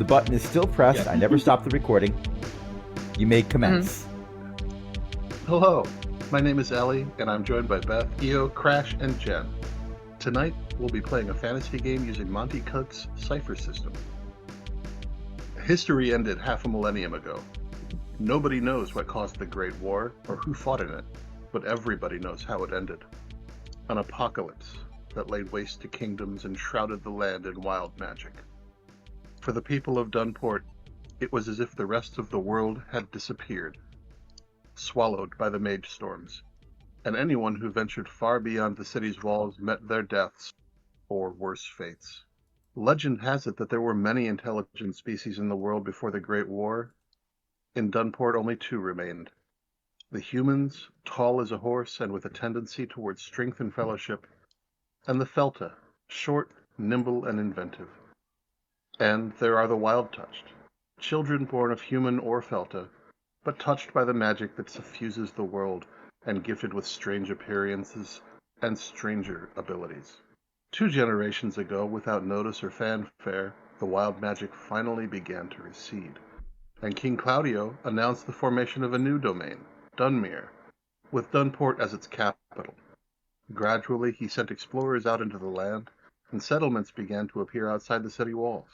The button is still pressed. Yeah. I never stopped the recording. You may commence. Hello, my name is Ellie, and I'm joined by Beth, Io, Crash, and Jen. Tonight, we'll be playing a fantasy game using Monty Cook's Cypher System. History ended half a millennium ago. Nobody knows what caused the Great War or who fought in it, but everybody knows how it ended. An apocalypse that laid waste to kingdoms and shrouded the land in wild magic. For the people of Dunport, it was as if the rest of the world had disappeared, swallowed by the mage storms, and anyone who ventured far beyond the city's walls met their deaths, or worse fates. Legend has it that there were many intelligent species in the world before the Great War. In Dunport, only two remained. The humans, tall as a horse and with a tendency towards strength and fellowship, and the Felta, short, nimble, and inventive. And there are the wild-touched, children born of human or Felta, but touched by the magic that suffuses the world and gifted with strange appearances and stranger abilities. 2 generations ago, without notice or fanfare, the wild magic finally began to recede, and King Claudio announced the formation of a new domain, Dunmere, with Dunport as its capital. Gradually, he sent explorers out into the land, and settlements began to appear outside the city walls.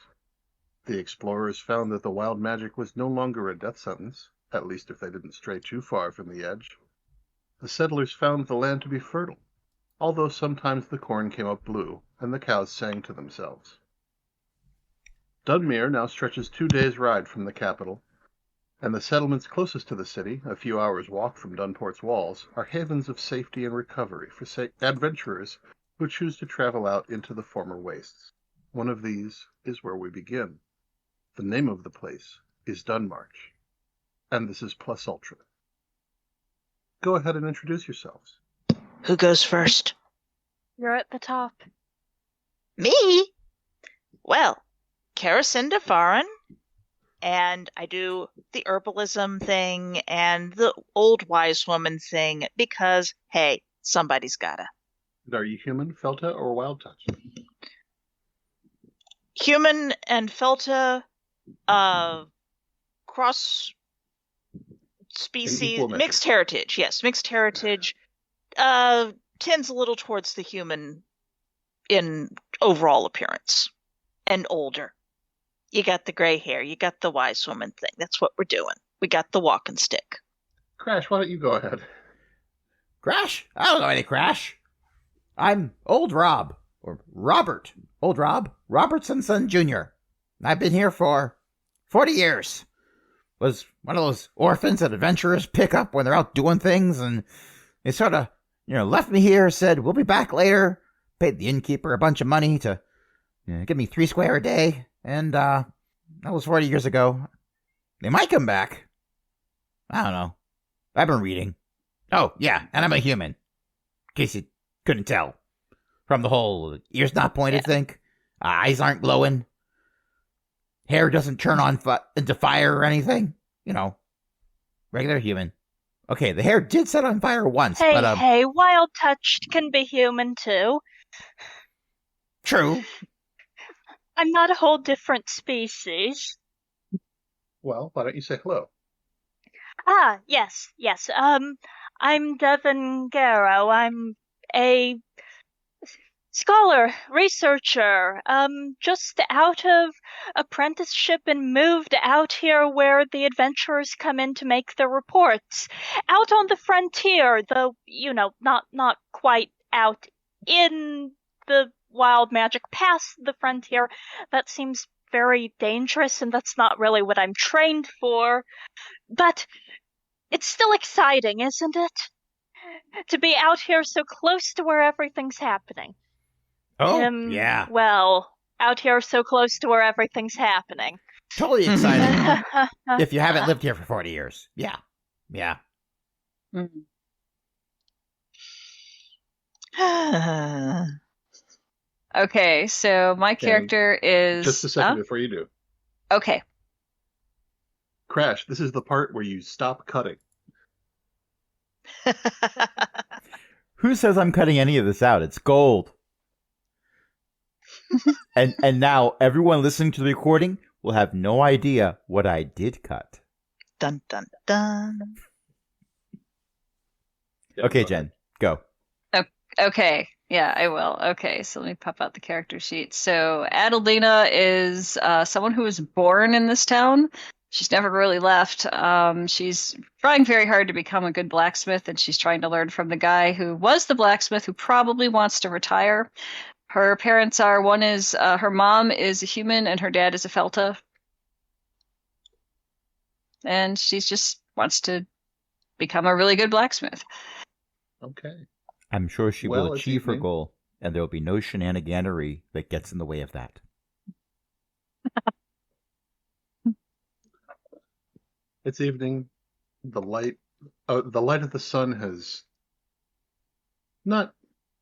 The explorers found that the wild magic was no longer a death sentence, at least if they didn't stray too far from the edge. The settlers found the land to be fertile, although sometimes the corn came up blue, and the cows sang to themselves. Dunmere now stretches 2 days' ride from the capital, and the settlements closest to the city, a few hours' walk from Dunport's walls, are havens of safety and recovery for adventurers who choose to travel out into the former wastes. One of these is where we begin. The name of the place is Dunmarch, and this is Plus Ultra. Go ahead and introduce yourselves. Who goes first? You're at the top. Me? Well, Karacinda Farin, and I do the herbalism thing and the old wise woman thing because, hey, somebody's gotta. And are you human, Felta, or wild touch? Human and Felta, cross species, mixed heritage, yes, mixed heritage, tends a little towards the human in overall appearance, and older. You got the gray hair, you got the wise woman thing. That's what we're doing. We got the walking stick. Crash, why don't you go ahead? Crash? I don't know any Crash. I'm Old Rob, or Robert. Old Rob, Robertson Son Jr. I've been here for 40 years. Was one of those orphans that adventurers pick up when they're out doing things, and they sort of, left me here, said, we'll be back later, paid the innkeeper a bunch of money to give me 3 square a day, and that was 40 years ago. They might come back. I don't know. I've been reading. Oh, yeah, and I'm a human. In case you couldn't tell. From the whole ears not pointed thing. Eyes aren't glowing. Hair doesn't turn on into fire or anything. Regular human. Okay, the hair did set on fire once, Hey, but... hey, wild touched can be human too. True. I'm not a whole different species. Well, why don't you say hello? Yes. I'm Devin Garrow. I'm a scholar, researcher, just out of apprenticeship and moved out here where the adventurers come in to make their reports. Out on the frontier, though, not quite out in the wild magic past the frontier. That seems very dangerous, and that's not really what I'm trained for. But it's still exciting, isn't it? To be out here so close to where everything's happening. Oh, yeah. Well, out here so close to where everything's happening. Totally exciting. If you haven't lived here for 40 years. Yeah. Okay, so my character is... Just a second before you do. Okay. Crash, this is the part where you stop cutting. Who says I'm cutting any of this out? It's gold. and now everyone listening to the recording will have no idea what I did cut. Dun dun dun. Yeah, Okay, go Jen, ahead. go. Okay. Yeah, I will. Okay, so let me pop out the character sheet. So Adelina is someone who was born in this town. She's never really left. She's trying very hard to become a good blacksmith, and she's trying to learn from the guy who was the blacksmith who probably wants to retire. Her parents are, one is, her mom is a human and her dad is a Felta. And she just wants to become a really good blacksmith. Okay. I'm sure she will Well, it's achieve her evening. goal, and there will be no shenaniganery that gets in the way of that. It's evening. The light of the sun has not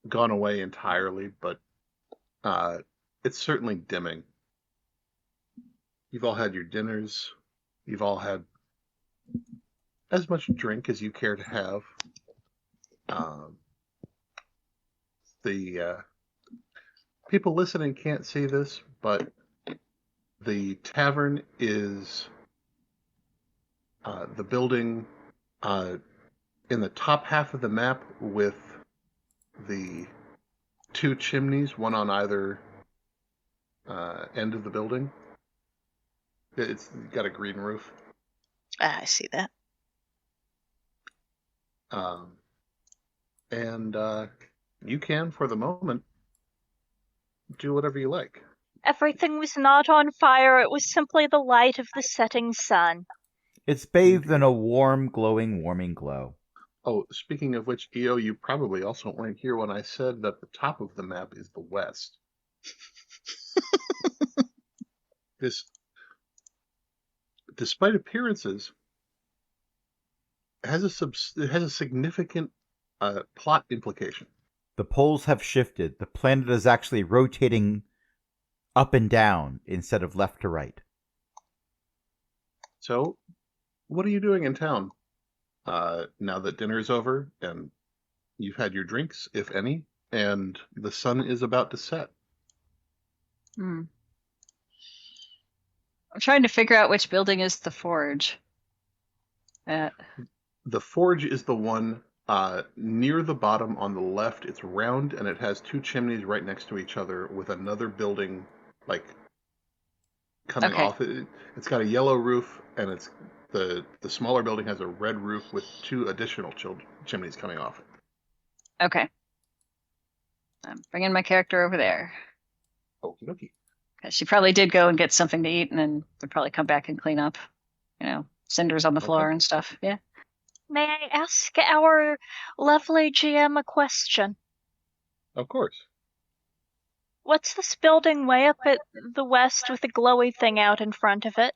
gone away entirely, but it's certainly dimming. You've all had your dinners. You've all had as much drink as you care to have. The people listening can't see this, but the tavern is the building in the top half of the map with the two chimneys, one on either end of the building. It's got a green roof. I see that. And you can, for the moment, do whatever you like. Everything was not on fire. It was simply the light of the setting sun. It's bathed in a warm, glowing, warming glow. Oh, speaking of which, EO, you probably also weren't here when I said that the top of the map is the west. This, despite appearances, has a significant plot implication. The poles have shifted. The planet is actually rotating up and down instead of left to right. So, what are you doing in town now that dinner's over and you've had your drinks, if any, and the sun is about to set? I'm trying to figure out which building is the forge. The forge is the one near the bottom on the left. It's round and it has two chimneys right next to each other with another building like coming Okay. off it. It's got a yellow roof and it's the smaller building has a red roof with two additional chimneys coming off it. Okay. I'm bringing my character over there. Okie dokie. 'Cause she probably did go and get something to eat and then would probably come back and clean up. Cinders on the floor Okay. and stuff. Yeah. May I ask our lovely GM a question? Of course. What's this building way up at the west with the glowy thing out in front of it?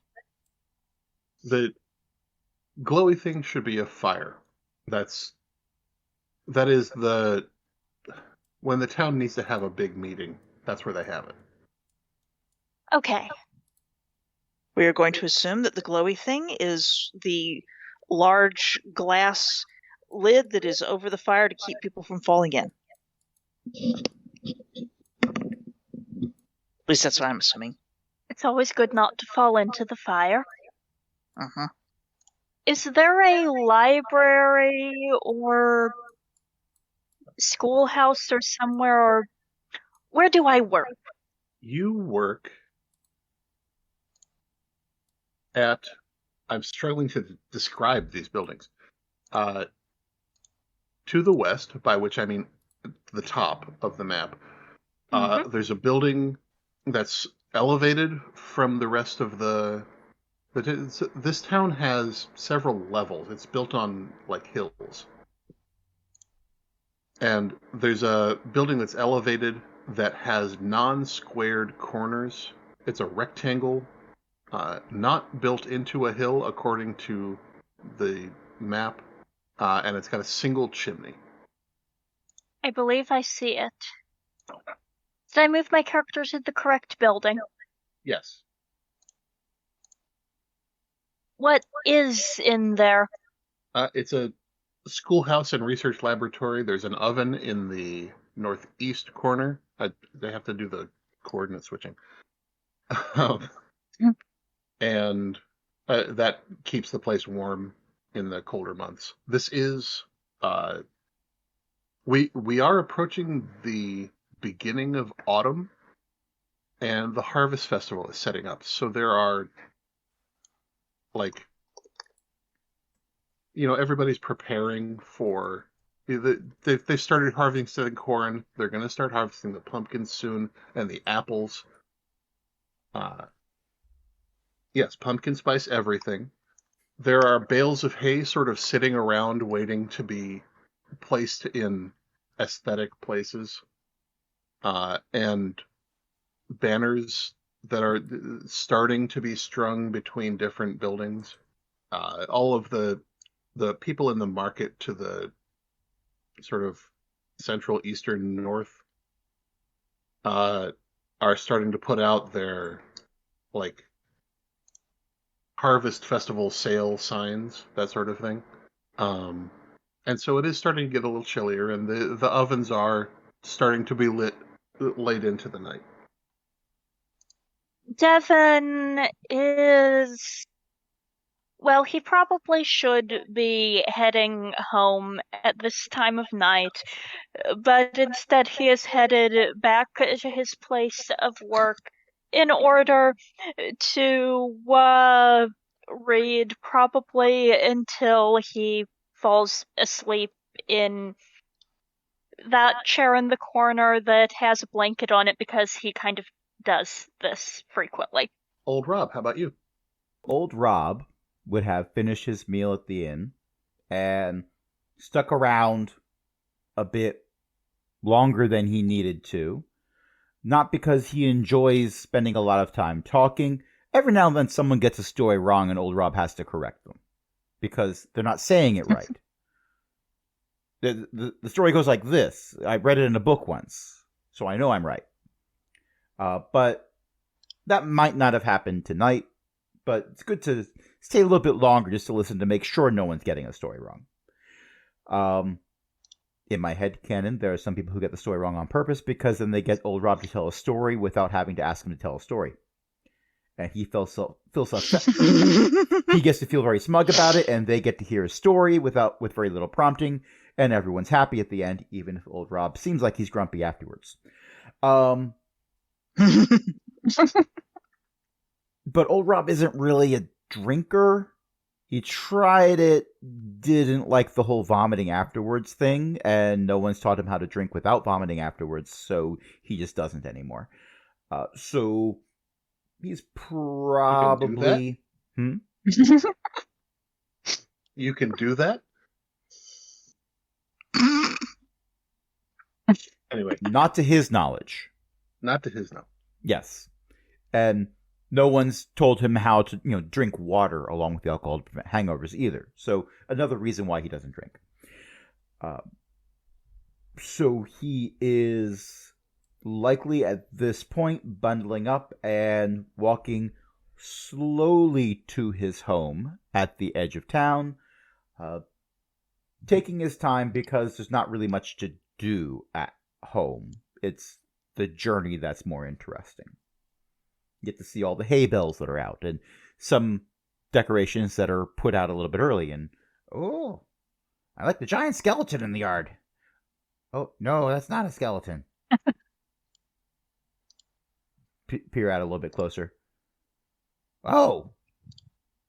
The glowy thing should be a fire. That is when the town needs to have a big meeting, that's where they have it. Okay. We are going to assume that the glowy thing is the large glass lid that is over the fire to keep people from falling in. At least that's what I'm assuming. It's always good not to fall into the fire. Uh-huh. Is there a library or schoolhouse or somewhere, or where do I work? You work at, I'm struggling to describe these buildings. To the west, by which I mean the top of the map, there's a building that's elevated from the rest of this town has several levels. It's built on like hills. And there's a building that's elevated that has non-squared corners. It's a rectangle, not built into a hill according to the map, and it's got a single chimney. I believe I see it. Did I move my character to the correct building? Yes. What is in there? It's a schoolhouse and research laboratory. There's an oven in the northeast corner. They have to do the coordinate switching. and that keeps the place warm in the colder months. This is we are approaching the beginning of autumn, and the Harvest Festival is setting up. So there are like everybody's preparing for they started harvesting corn. They're going to start harvesting the pumpkins soon and the apples. Yes, pumpkin spice everything. There are bales of hay sort of sitting around waiting to be placed in aesthetic places, and banners that are starting to be strung between different buildings. All of the people in the market to the sort of central, eastern, north are starting to put out their like harvest festival sale signs, that sort of thing. And so it is starting to get a little chillier, and the ovens are starting to be lit late into the night. Devon is. Well, he probably should be heading home at this time of night, but instead he is headed back to his place of work in order to read probably until he falls asleep in that chair in the corner that has a blanket on it, because he kind of does this frequently. Old Rob, how about you? Old Rob would have finished his meal at the inn and stuck around a bit longer than he needed to. Not because he enjoys spending a lot of time talking. Every now and then someone gets a story wrong and Old Rob has to correct them because they're not saying it right. The story goes like this. I read it in a book once, so I know I'm right. But that might not have happened tonight. But it's good to stay a little bit longer just to listen to make sure no one's getting a story wrong. In my head canon, there are some people who get the story wrong on purpose because then they get Old Rob to tell a story without having to ask him to tell a story. And he feels so upset. He gets to feel very smug about it, and they get to hear a story with very little prompting, and everyone's happy at the end, even if Old Rob seems like he's grumpy afterwards. But Old Rob isn't really a drinker. He tried it, didn't like the whole vomiting afterwards thing, and no one's taught him how to drink without vomiting afterwards, so he just doesn't anymore. So he's probably... You can do that? Anyway. Not to his knowledge. Not to his knowledge. Yes. And no one's told him how to, drink water along with the alcohol to prevent hangovers either. So another reason why he doesn't drink. So he is likely at this point bundling up and walking slowly to his home at the edge of town, taking his time because there's not really much to do at home. It's the journey that's more interesting. You get to see all the hay bales that are out and some decorations that are put out a little bit early. And, oh, I like the giant skeleton in the yard. Oh, no, that's not a skeleton. Peer out a little bit closer. Oh,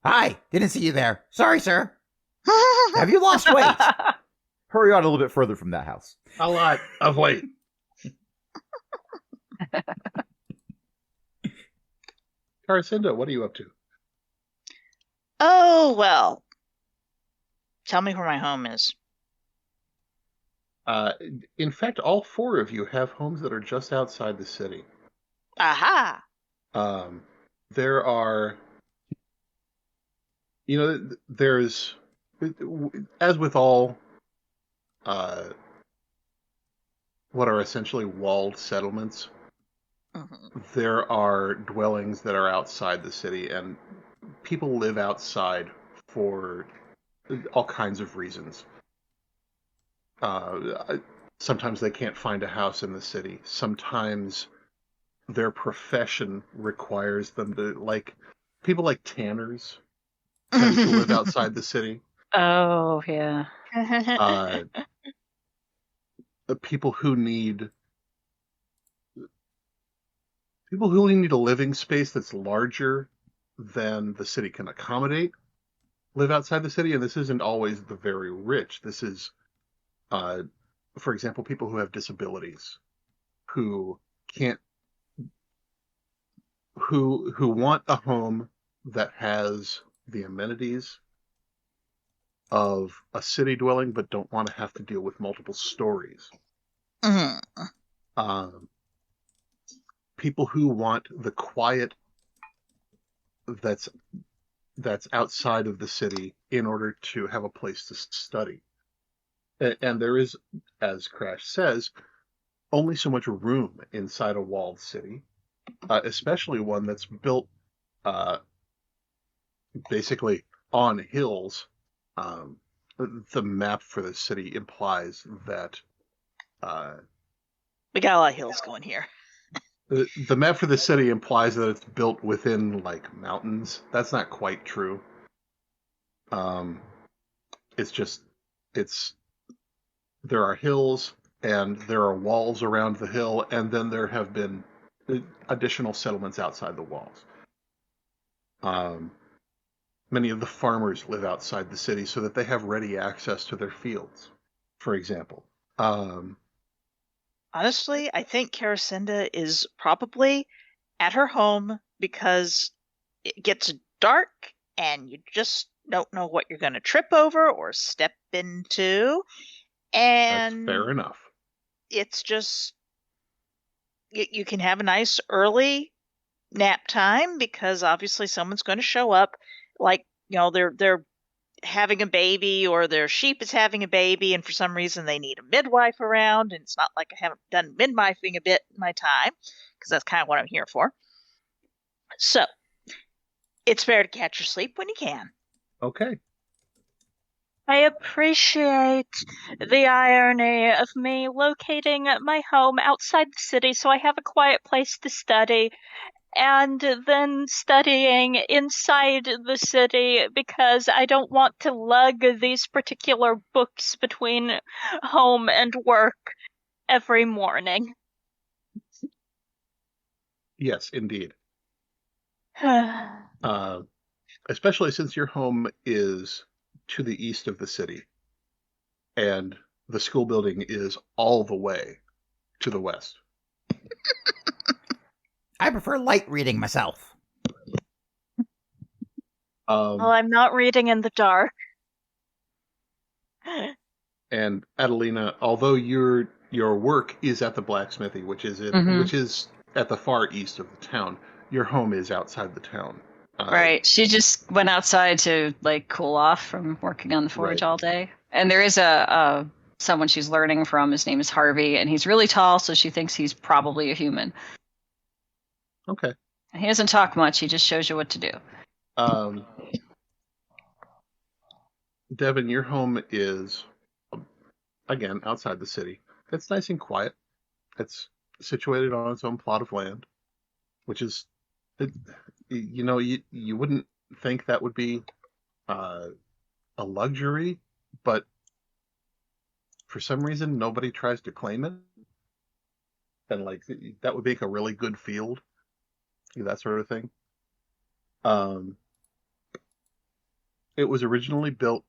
hi, didn't see you there. Sorry, sir. Have you lost weight? Hurry on a little bit further from that house. A lot of weight. Caracinda, what are you up to? Oh, well. Tell me where my home is. In fact, all four of you have homes that are just outside the city. Aha! There are, there's, as with all, what are essentially walled settlements, there are dwellings that are outside the city, and people live outside for all kinds of reasons. Sometimes they can't find a house in the city. Sometimes their profession requires them to, people like tanners tend to live outside the city. Oh, yeah. The people who need a living space that's larger than the city can accommodate live outside the city, and this isn't always the very rich. This is, for example, people who have disabilities, who can't, who want a home that has the amenities of a city dwelling, but don't want to have to deal with multiple stories. People who want the quiet that's outside of the city in order to have a place to study. And there is, as Crash says, only so much room inside a walled city, especially one that's built basically on hills. The map for the city implies that we got a lot of hills going here. The map for the city implies that it's built within like mountains. That's not quite true. There are hills and there are walls around the hill, and then there have been additional settlements outside the walls. Many of the farmers live outside the city so that they have ready access to their fields, for example. Honestly, I think Karacinda is probably at her home because it gets dark and you just don't know what you're going to trip over or step into. And that's fair enough. It's just, you can have a nice early nap time because obviously someone's going to show up. Like, they're having a baby, or their sheep is having a baby, and for some reason they need a midwife around, and it's not like I haven't done midwifing a bit in my time, because that's kind of what I'm here for. So it's fair to catch your sleep when you can. Okay. I appreciate the irony of me locating my home outside the city so I have a quiet place to study, and then studying inside the city because I don't want to lug these particular books between home and work every morning. Yes, indeed. Especially since your home is to the east of the city, and the school building is all the way to the west. I prefer light reading myself. Well, I'm not reading in the dark. And Adelina, although your work is at the blacksmithy, which is at the far east of the town, your home is outside the town. Right. She just went outside to like cool off from working on the forge Right. all day. And there is someone she's learning from. His name is Harvey, and he's really tall, so she thinks he's probably a human. Okay. He doesn't talk much. He just shows you what to do. Devin, your home is, again, outside the city. It's nice and quiet. It's situated on its own plot of land, which is, you wouldn't think that would be a luxury, but for some reason nobody tries to claim it. And like that would make a really good field, that sort of thing. It was originally built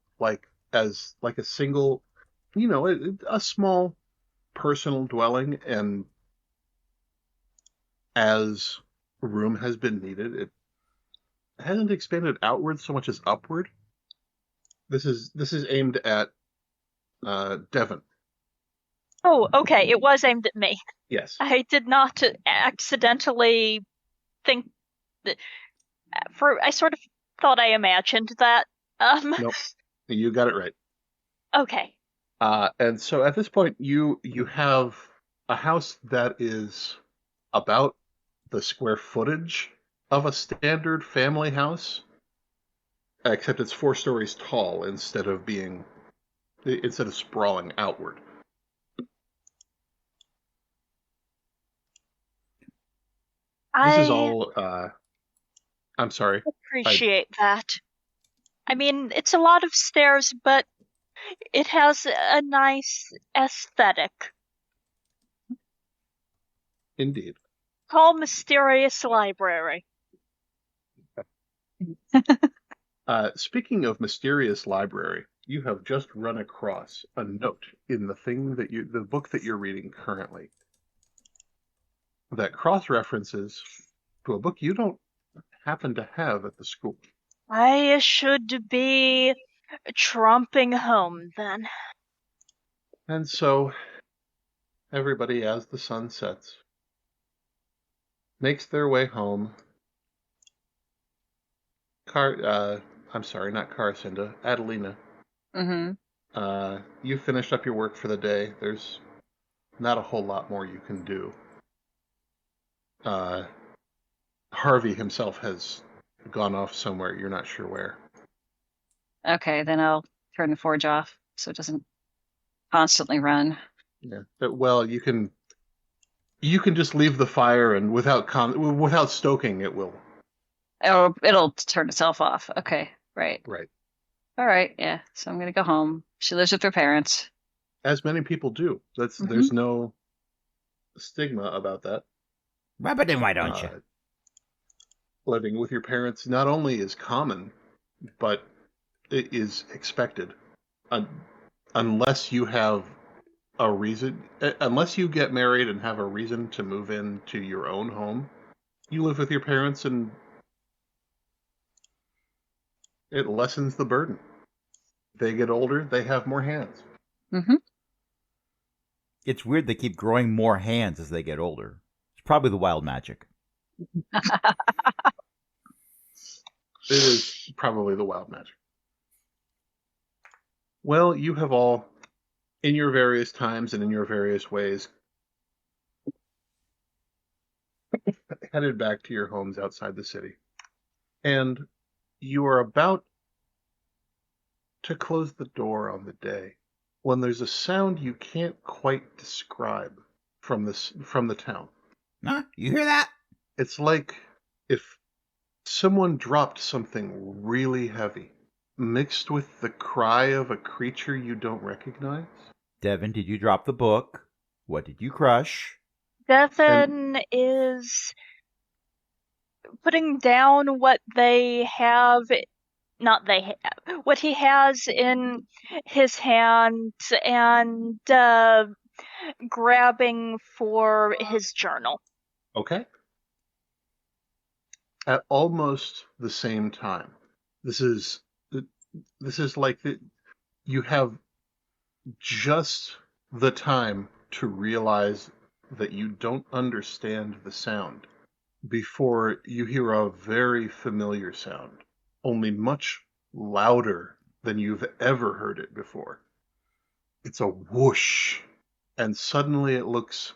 as a single, a small personal dwelling, and as room has been needed, it hasn't expanded outward so much as upward. This is aimed at Devon. Oh, okay. It was aimed at me. Yes. I did not accidentally think that. I sort of thought I imagined that. Nope. You got it right. Okay. And so at this point, you have a house that is about the square footage of a standard family house, except it's 4 stories tall instead of sprawling outward. This is all. I'm sorry. appreciate that. I mean, it's a lot of stairs, but it has a nice aesthetic. Indeed. Call Mysterious Library. Speaking of mysterious library, you have just run across a note in the book that you're reading currently that cross-references to a book you don't happen to have at the school. I should be tromping home then. And so everybody, as the sun sets, makes their way home. I'm sorry, not Caracinda, Adelina. Mm-hmm. You finished up your work for the day. There's not a whole lot more you can do. Harvey himself has gone off somewhere. You're not sure where. Okay, then I'll turn the forge off so it doesn't constantly run. Yeah. Well, you can just leave the fire, and without stoking, it will. Oh, it'll turn itself off. Okay, right. Right. All right, yeah. So I'm gonna go home. She lives with her parents. As many people do. There's no stigma about that. Rub it in, why don't you? Living with your parents not only is common, but it is expected. Unless you have a reason, unless you get married and have a reason to move into your own home, you live with your parents and it lessens the burden. They get older, they have more hands. Mm-hmm. It's weird they keep growing more hands as they get older. It's probably the wild magic. It is probably the wild magic. Well, you have all, in your various times and in your various ways, headed back to your homes outside the city. And you are about to close the door on the day when there's a sound you can't quite describe from the town. Huh? You hear that? It's like if someone dropped something really heavy, mixed with the cry of a creature you don't recognize. Devin, did you drop the book? What did you crush? Devin is putting down what they have, what he has in his hand and grabbing for his journal. Okay. At almost the same time, this is like you have just the time to realize that you don't understand the sound before you hear a very familiar sound, only much louder than you've ever heard it before. It's a whoosh, and suddenly it looks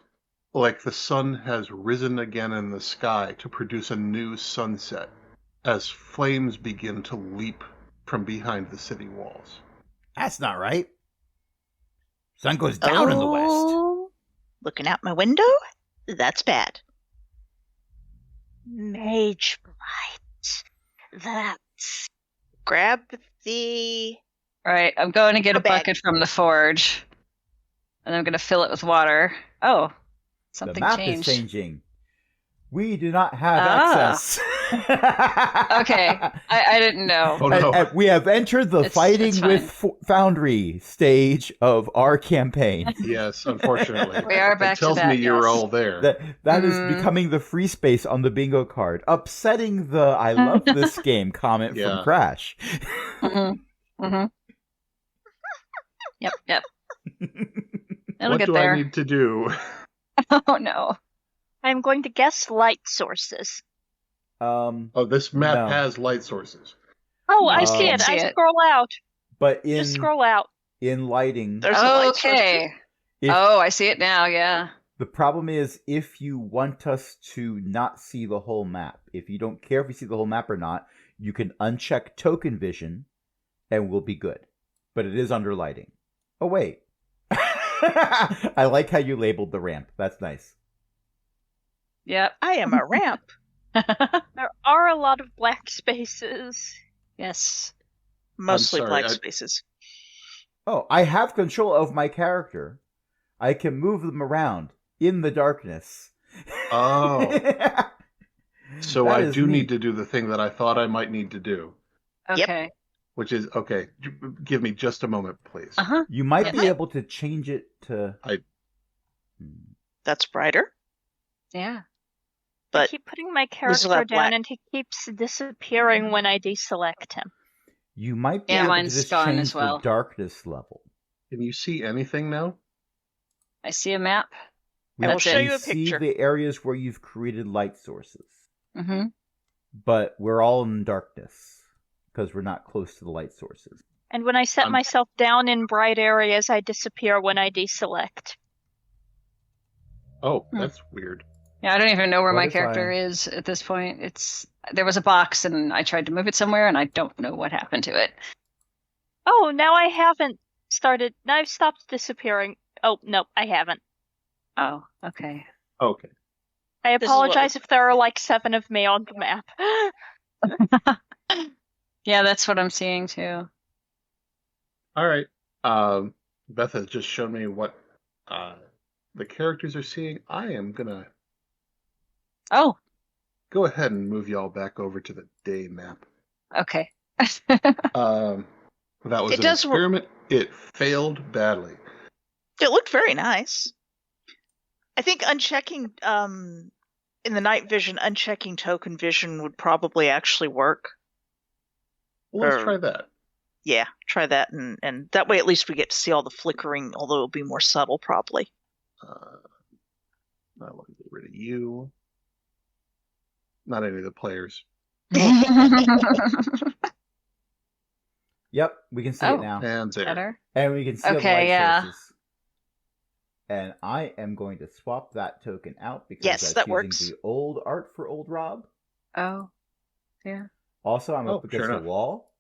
like the sun has risen again in the sky to produce a new sunset as flames begin to leap from behind the city walls. That's not right. Sun goes down in the west. Oh, looking out my window? That's bad. Mage blight. That's Grab the... All right, I'm going to get a bag. bucket from the forge, and I'm going to fill it with water. Oh, something The map changed. is changing. We do not have access. Okay, I didn't know. Oh no. And we have entered the It's fighting fine. with Foundry stage of our campaign. Yes, unfortunately. We are back It tells to that, me you're yes. all there. That is becoming the free space on the bingo card, upsetting the "I love this game" comment Yeah. from Crash. Mm-hmm. Mm-hmm. Yep. It'll What get do there. I need to do? Oh no. I'm going to guess light sources. Oh, this map No. has light sources. Oh, I Um, see it. see I it. scroll out. But Just scroll out. in lighting, There's a light source, Okay. if, Oh, I see it now. Yeah. the problem is if you want us to not see the whole map, if you don't care if you see the whole map or not, you can uncheck token vision, and we'll be good. But it is under lighting. Oh wait, I like how you labeled the ramp. That's nice. Yep. I am a ramp. There are a lot of black spaces. Yes. Mostly sorry, black I- spaces. Oh, I have control of my character. I can move them around in the darkness. Oh. So That I is do neat. need to do the thing that I thought I might need to do, Yep. Okay. which is okay. Give me just a moment, please. Uh-huh. You might Yeah. be able to change it to. That's brighter. Yeah. I But keep putting my we still character have down black. and he keeps disappearing when I deselect him. You might be Yeah, able to mine's just gone change as well. the darkness level. Can you see anything now? I see a map. I will That's show it. you a see picture. the areas where you've created light sources, Mm-hmm. but we're all in darkness because we're not close to the light sources. And when I set I'm- myself down in bright areas, I disappear when I deselect. Oh, Hmm. that's weird. Yeah, I don't even know where What my if character is at this point. There was a box and I tried to move it somewhere and I don't know what happened to it. Oh, now I haven't started. Now I've stopped disappearing. Oh, no, I haven't. Oh, okay. Okay. I This is what- apologize if there are like 7 of me on the map. Yeah, that's what I'm seeing too. All right. Beth has just shown me what the characters are seeing. I am gonna Oh, go ahead and move y'all back over to the day map. okay. That was It an does work. experiment. It failed badly. It looked very nice. I think unchecking in the night vision, unchecking token vision would probably actually work. Well, let's Or- try that. Yeah, try that, and that way at least we get to see all the flickering, although it'll be more subtle probably. I want to get rid of you. Not any of the players. Yep, we can see Oh. it now, And there. Better. and we can see all the Okay, light yeah. sources. And I am going to swap that token out because Yes, that's that using works. the old art for old Rob. Oh, yeah. Also, I'm Oh, up against sure the enough. wall.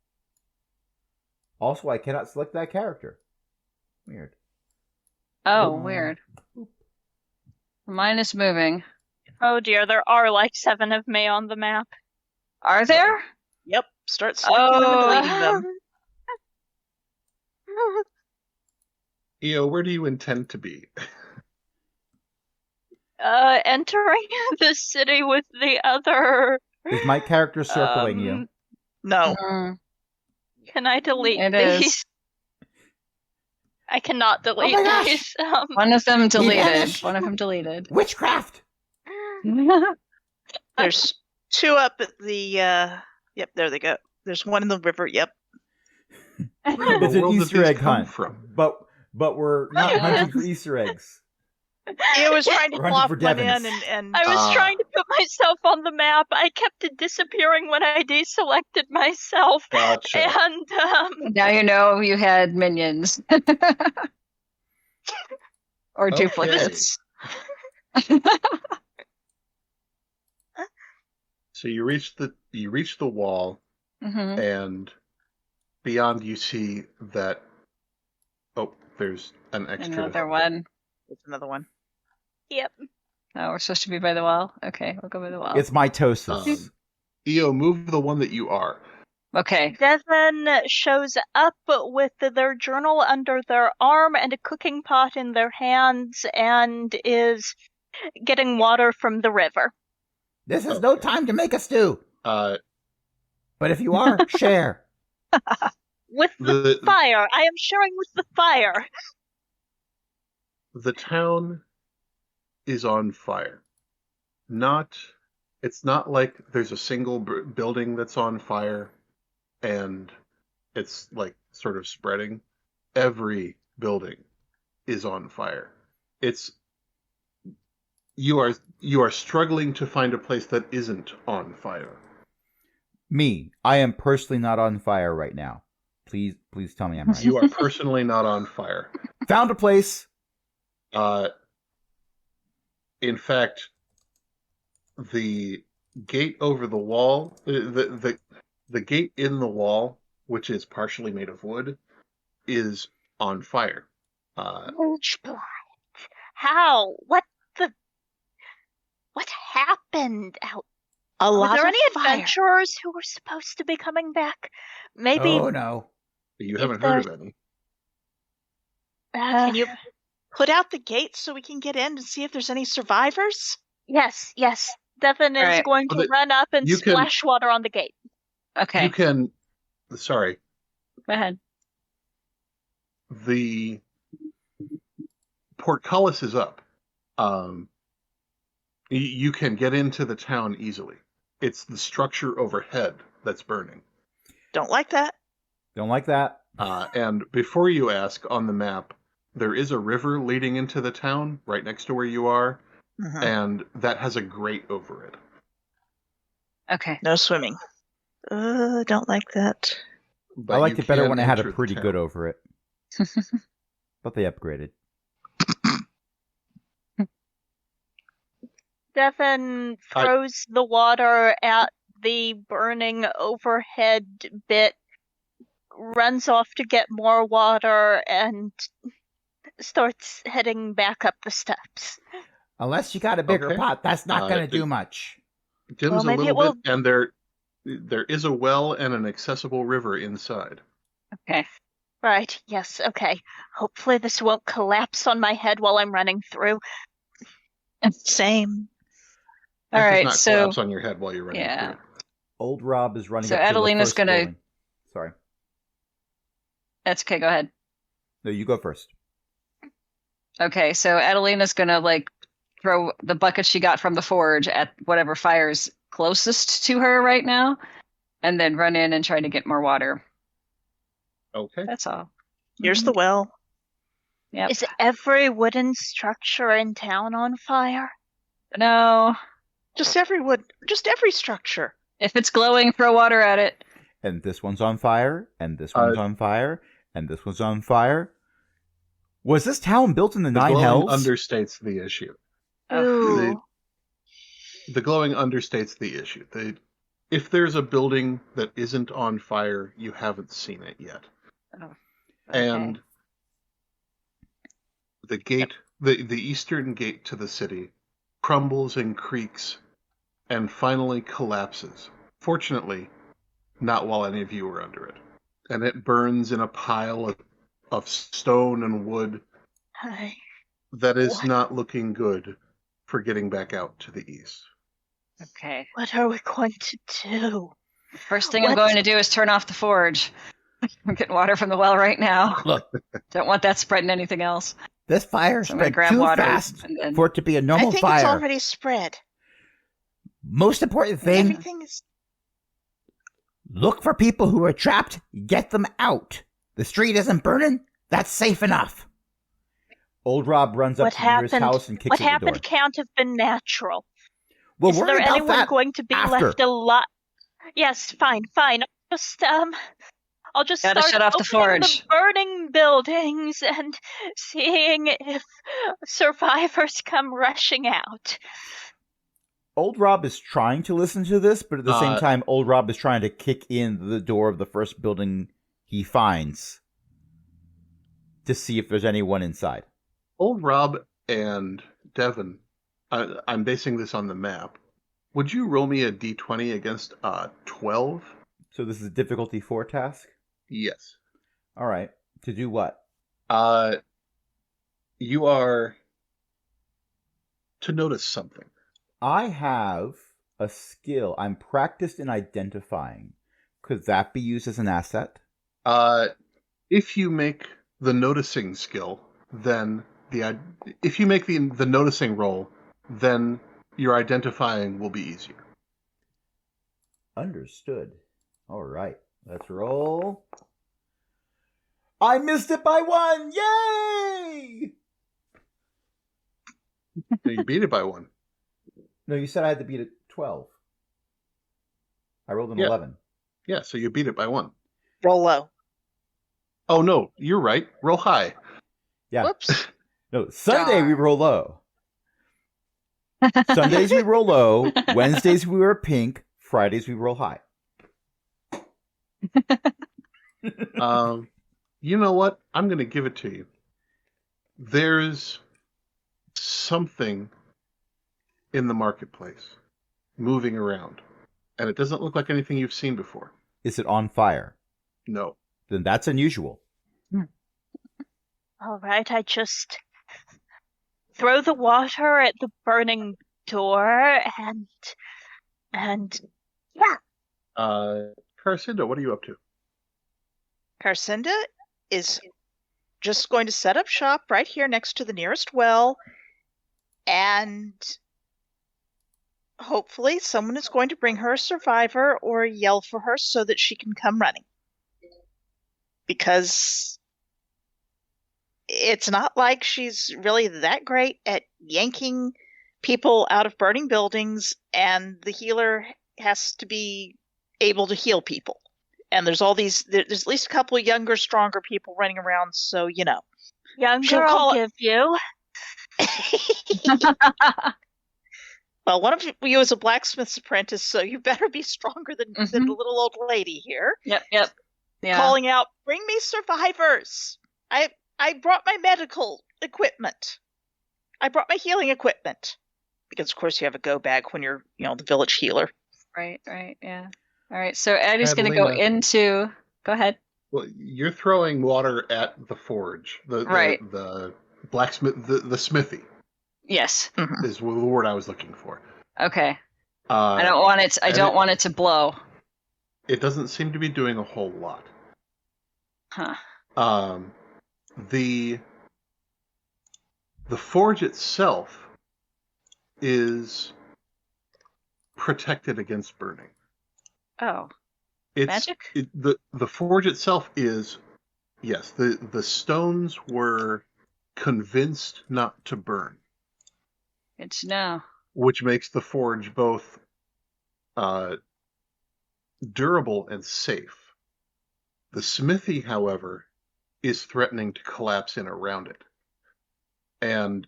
Also, I cannot select that character. Weird. Oh, Boop. weird. Mine is moving. Oh dear, there are like 7 of me on the map. Are there? Yep, start selecting them and deleting Oh. them. EO, where do you intend to be? Entering the city with the other. Is my character circling you? No. Mm, Can I delete It these? is. I cannot delete my gosh! these. One of them deleted. vanished. One of them deleted. Witchcraft! There's 2 up at the yep, there they go. There's 1 in the river, yep. Where in the It's an world did Easter these egg come hunt. from? But we're not hunting for Easter eggs. It was trying to We're hunting plop for one in Devons. and I was Ah. trying to put myself on the map. I kept it disappearing when I deselected myself. Gotcha. And Now you know you had minions. Or Okay. duplicates. So you reach the wall, Hmm. and beyond you see that. Oh, there's an extra. Another one. there's another one. yep. Oh, we're supposed to be by the wall? Okay, we'll go by the wall. It's mitosis. EO, move the one that you are. Okay. Devon shows up with their journal under their arm and a cooking pot in their hands and is getting water from the river. This is no time to make a stew. Uh, But if you are, share. With the the fire. I am sharing with the fire. the town is on fire. It's not like there's a single building that's on fire and it's like sort of spreading. Every building is on fire. You are struggling to find a place that isn't on fire. Me, I am personally not on fire right now. Please tell me I'm right. You are personally not on fire. Found a place. In fact, the gate over the wall, the gate in the wall, which is partially made of wood, is on fire. Roach blood. How? What happened out A Were lot there of any fire. adventurers who were supposed to be coming back? Maybe. Oh, no. You If haven't heard of any. Can you put out the gates so we can get in and see if there's any survivors? Yes. Devin is Alright. going to run up and you can- splash water on the gate. Okay, You can. Sorry. go ahead. The portcullis is up. You can get into the town easily. It's the structure overhead that's burning. Don't like that. Don't like that. And before you ask, on the map, there is a river leading into the town right next to where you are, Mhm. and that has a grate over it. Okay. No swimming. Don't like that. But I liked you it better can when it had a enter the pretty town. good over it. But they upgraded. Devin throws the water at the burning overhead bit, runs off to get more water, and starts heading back up the steps. Unless you got a bigger Okay. pot, that's not going to do it- much. Dims Well, a maybe little it will- bit, and there is a well and an accessible river inside. Okay. Right, yes, okay. Hopefully this won't collapse on my head while I'm running through. Same. That Alright, does not so collapse on your head while you're running yeah. through. Old Rob is running So up to Adelina's the first gonna- building. Sorry. That's okay, go ahead. No, you go first. Okay, so Adelina's gonna throw the bucket she got from the forge at whatever fire's closest to her right now, and then run in and try to get more water. Okay. That's all. Here's the well. Yep. Is every wooden structure in town on fire? No. Just every structure. If it's glowing, throw water at it. And this one's on fire, and this one's on fire, and this one's on fire. Was this town built in the The Nine glowing Hells? understates the issue. Ooh. The glowing understates the issue. If there's a building that isn't on fire, you haven't seen it yet. Okay. And the gate, the eastern gate to the city, crumbles and creaks and finally collapses. Fortunately, not while any of you are under it. And it burns in a pile of stone and wood that is What? not looking good for getting back out to the east. Okay. What are we going to do? First thing I'm What? going to do is turn off the forge. I'm getting water from the well right now. Look, Don't want that spreading anything else. this fire So I'm gonna spread grab too water fast and then- for it to be a I normal think fire. it's already spread. Most important thing, Everything is. look for people who are trapped, get them out. The street isn't burning, that's safe enough. Old Rob runs up What to the nearest happened? house and kicks What at the happened door. can't have been natural. We'll Is worry there about anyone that going to be after. left alive? Yes, fine. I'll just Gotta start shut off the opening forge. the burning buildings and seeing if survivors come rushing out. Old Rob is trying to listen to this, but at the same Uh, time, Old Rob is trying to kick in the door of the first building he finds to see if there's anyone inside. Old Rob and Devin, I'm basing this on the map. Would you roll me a d20 against 12? So this is a difficulty 4 task? Yes. All right. To do what? You are to notice something. I have a skill. I'm practiced in identifying. Could that be used as an asset? If you make the noticing skill, then if you make the noticing roll, then your identifying will be easier. Understood. All right. Let's roll. I missed it by 1! Yay! You beat it by 1. No, you said I had to beat it 12. I rolled an Yeah. 11. Yeah, so you beat it by 1. Roll low. Oh no, you're right. Roll high. Yeah. Whoops. No, Sunday we Darn. roll low. Sundays we roll low. Wednesdays we wear pink. Fridays we roll high. You know what? I'm going to give it to you. There's something in the marketplace moving around. And it doesn't look like anything you've seen before. Is it on fire? No. Then that's unusual. All right, I just throw the water at the burning door and yeah. Caracinda, what are you up to? Carcinda is just going to set up shop right here next to the nearest well, and hopefully someone is going to bring her a survivor or yell for her so that she can come running. Because it's not like she's really that great at yanking people out of burning buildings, and the healer has to be able to heal people. And there's at least a couple of younger, stronger people running around, so you know. Younger, I'll give you. Well, one of you is a blacksmith's apprentice, so you better be stronger than the little old lady here. Yep. Yeah. Calling out, "Bring me survivors! I brought my medical equipment. I brought my healing equipment." Because of course you have a go bag when you're, the village healer. Right, yeah. All right, so Addie's going to go into... Go ahead. Well, you're throwing water at the forge. The blacksmith, the smithy. Yes. Is the word I was looking for. Okay. I don't want it to blow. It doesn't seem to be doing a whole lot. Huh. The forge itself is protected against burning. Oh. Magic? The forge itself is, yes, the stones were convinced not to burn. Good to know. Which makes the forge both durable and safe. The smithy, however, is threatening to collapse in around it. And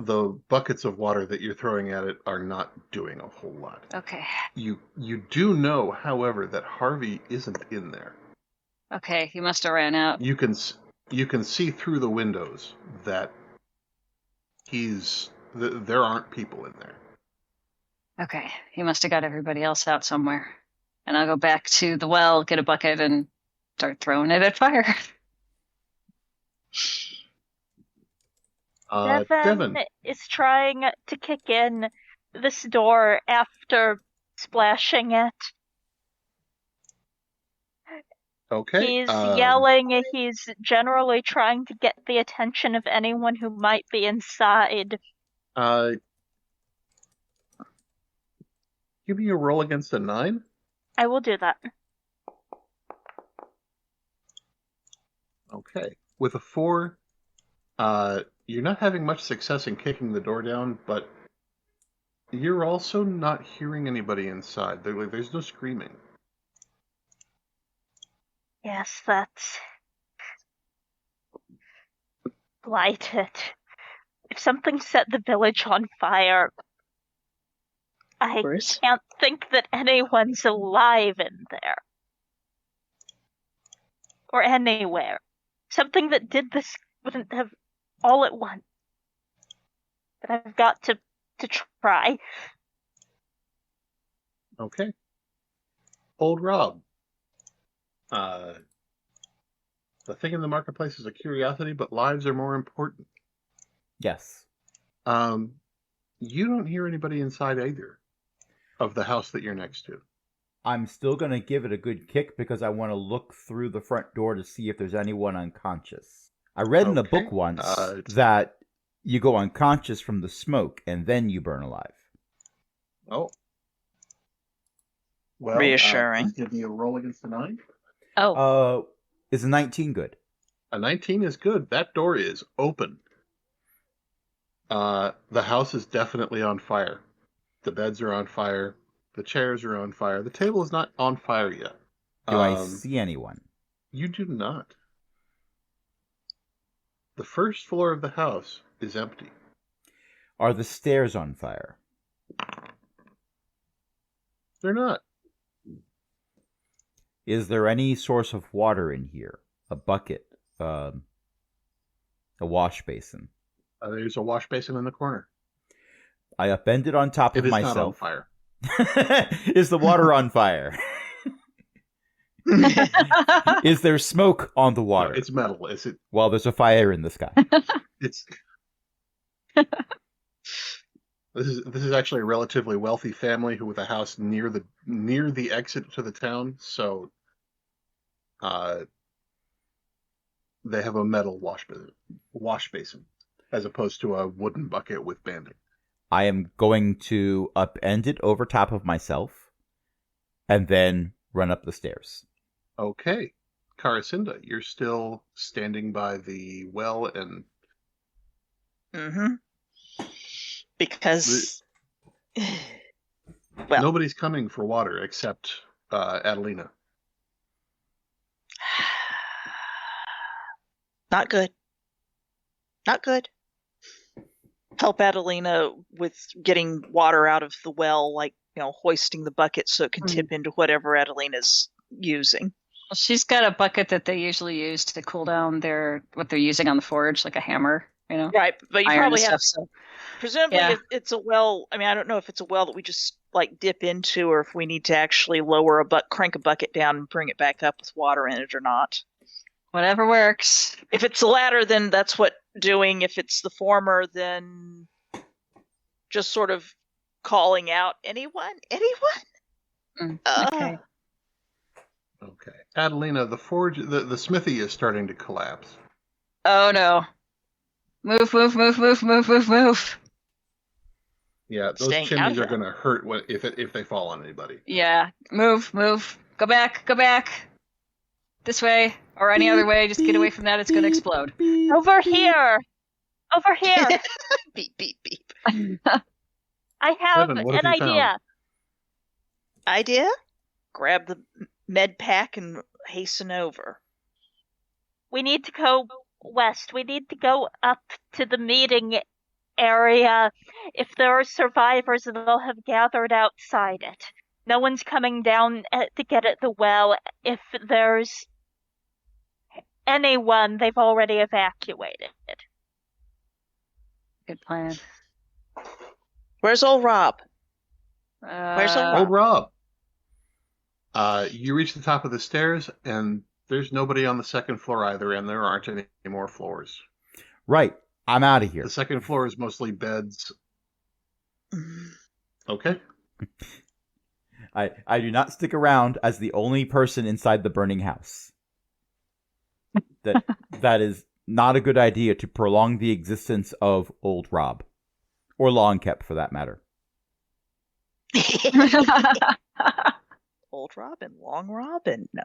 the buckets of water that you're throwing at it are not doing a whole lot. Okay. You do know, however, that Harvey isn't in there. Okay, he must have ran out. You can see through the windows that there aren't people in there. Okay, he must have got everybody else out somewhere. And I'll go back to the well, get a bucket, and start throwing it at fire. Devin is trying to kick in this door after splashing it. Okay. He's yelling. He's generally trying to get the attention of anyone who might be inside. Give me a roll against a 9. I will do that. Okay. With a 4, you're not having much success in kicking the door down, but you're also not hearing anybody inside. There's no screaming. Yes, that's blighted. If something set the village on fire, I can't think that anyone's alive in there. Or anywhere. Something that did this wouldn't have all at once. But I've got to try. Okay. Old Rob. The thing in the marketplace is a curiosity, but lives are more important. Yes. You don't hear anybody inside either of the house that you're next to. I'm still going to give it a good kick because I want to look through the front door to see if there's anyone unconscious. I read in a book once that you go unconscious from the smoke and then you burn alive. Oh. Well, reassuring. Give me a roll against a 9. Oh. Is a 19 good? A 19 is good. That door is open. The house is definitely on fire. The beds are on fire. The chairs are on fire. The table is not on fire yet. Do I see anyone? You do not. The first floor of the house is empty. Are the stairs on fire? They're not. Is there any source of water in here? A bucket? A wash basin? There's a wash basin in the corner. I upend it on top of myself. It is not on fire. Is the water on fire? Is there smoke on the water? It's metal. Is it? Well, there's a fire in the sky. It's. This is actually a relatively wealthy family who with a house near the exit to the town, so they have a metal wash basin as opposed to a wooden bucket with banding. I am going to upend it over top of myself and then run up the stairs. Okay. Karacinda, you're still standing by the well and... Mm-hmm. Because... well... Nobody's coming for water except Adelina. Not good. Not good. Help Adelina with getting water out of the well, like, hoisting the bucket so it can tip into whatever Adelina's using. Well, she's got a bucket that they usually use to cool down what they're using on the forge, like a hammer, Right, but you iron probably and have... stuff, so. Presumably it's a well... I mean, I don't know if it's a well that we just, dip into, or if we need to actually crank a bucket down and bring it back up with water in it or not. Whatever works. If it's the latter, then that's what doing. If it's the former, then just sort of calling out, anyone? Okay. Okay. Adelina, the forge, the smithy is starting to collapse. Oh no. Move. Yeah, those Staying out chimneys of are it. going to hurt if they fall on anybody. Yeah. Move. Go back. This way, or any other way, just get away from that, it's gonna explode. Over here! Over here! Beep, beep, beep. I have Seven, what have an you found? idea. Idea? Grab the med pack and hasten over. We need to go west. We need to go up to the meeting area. If there are survivors, they'll have gathered outside it. No one's coming down to get at the well. If there's anyone, they've already evacuated. Good plan. Where's old Rob? Where's Old Rob. You reach the top of the stairs, and there's nobody on the second floor either, and there aren't any more floors. Right. I'm out of here. The second floor is mostly beds. Okay. I do not stick around as the only person inside the burning house. That is not a good idea to prolong the existence of old Rob. Or Longkept, for that matter. Old Robin, Long Robin. No.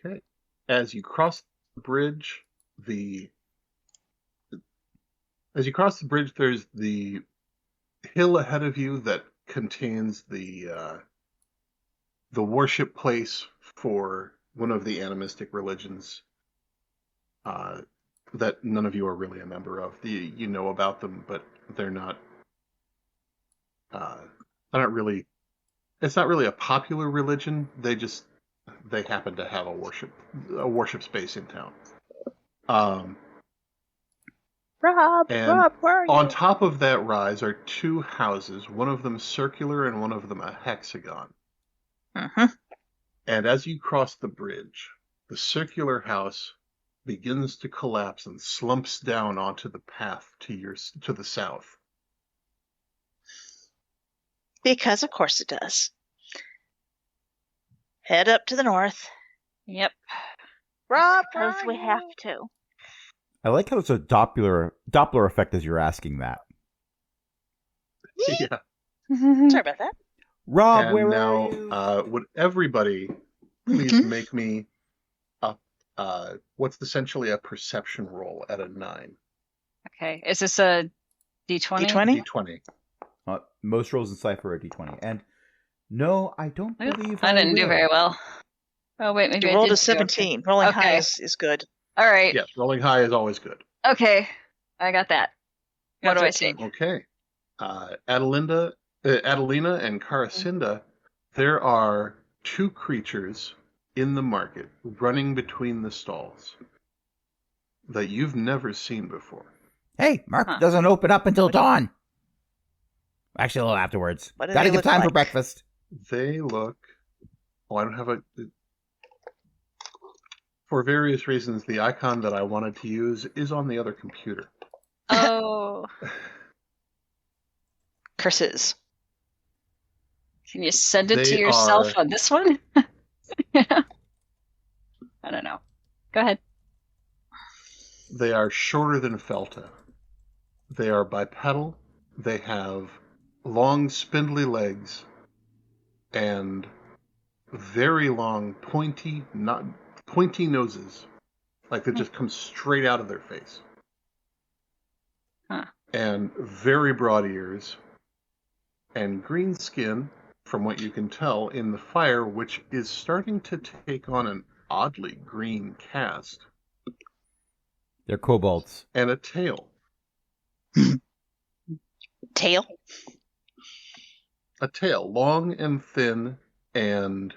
Okay. As you cross the bridge, there's the hill ahead of you that contains the worship place for one of the animistic religions that none of you are really a member of. You know about them, but they're not. Really. It's not really a popular religion. They happen to have a worship space in town. Rob, where are you? On top of that rise are two houses, one of them circular and one of them a hexagon. Mm-hmm. And as you cross the bridge, the circular house begins to collapse and slumps down onto the path to the south. Because of course it does. Head up to the north. Yep. Rob, Because we have to. I like how it's a Doppler effect as you're asking that. Yeah. Sorry about that. Rob, And where now, are you? would everybody please make me what's essentially a perception roll at a 9? Okay. Is this a D20? D20? D20. Most rolls in Cypher are D20. And no, I don't believe I didn't do will. very well. Oh, wait, maybe You I rolled did a 17. Okay. Rolling Okay. high is good. All right. Yes, rolling high is always good. Okay. I got that. What do I see? 13. Okay. Adelina and Karacinda, there are two creatures in the market running between the stalls that you've never seen before. Hey, market doesn't open up until dawn. Actually, a little afterwards. What do Gotta they give look time for like? breakfast. They look. Oh, I don't have a. For various reasons, the icon that I wanted to use is on the other computer. Oh, Curses. can you send it to They yourself are- on this one? I don't know. Go ahead. They are shorter than Felta. They are bipedal. They have long, spindly legs and very long, pointy noses, like they just come straight out of their face. Huh. And very broad ears and green skin, from what you can tell in the fire, which is starting to take on an oddly green cast, They're kobolds. and a tail. Tail? A tail, long and thin, and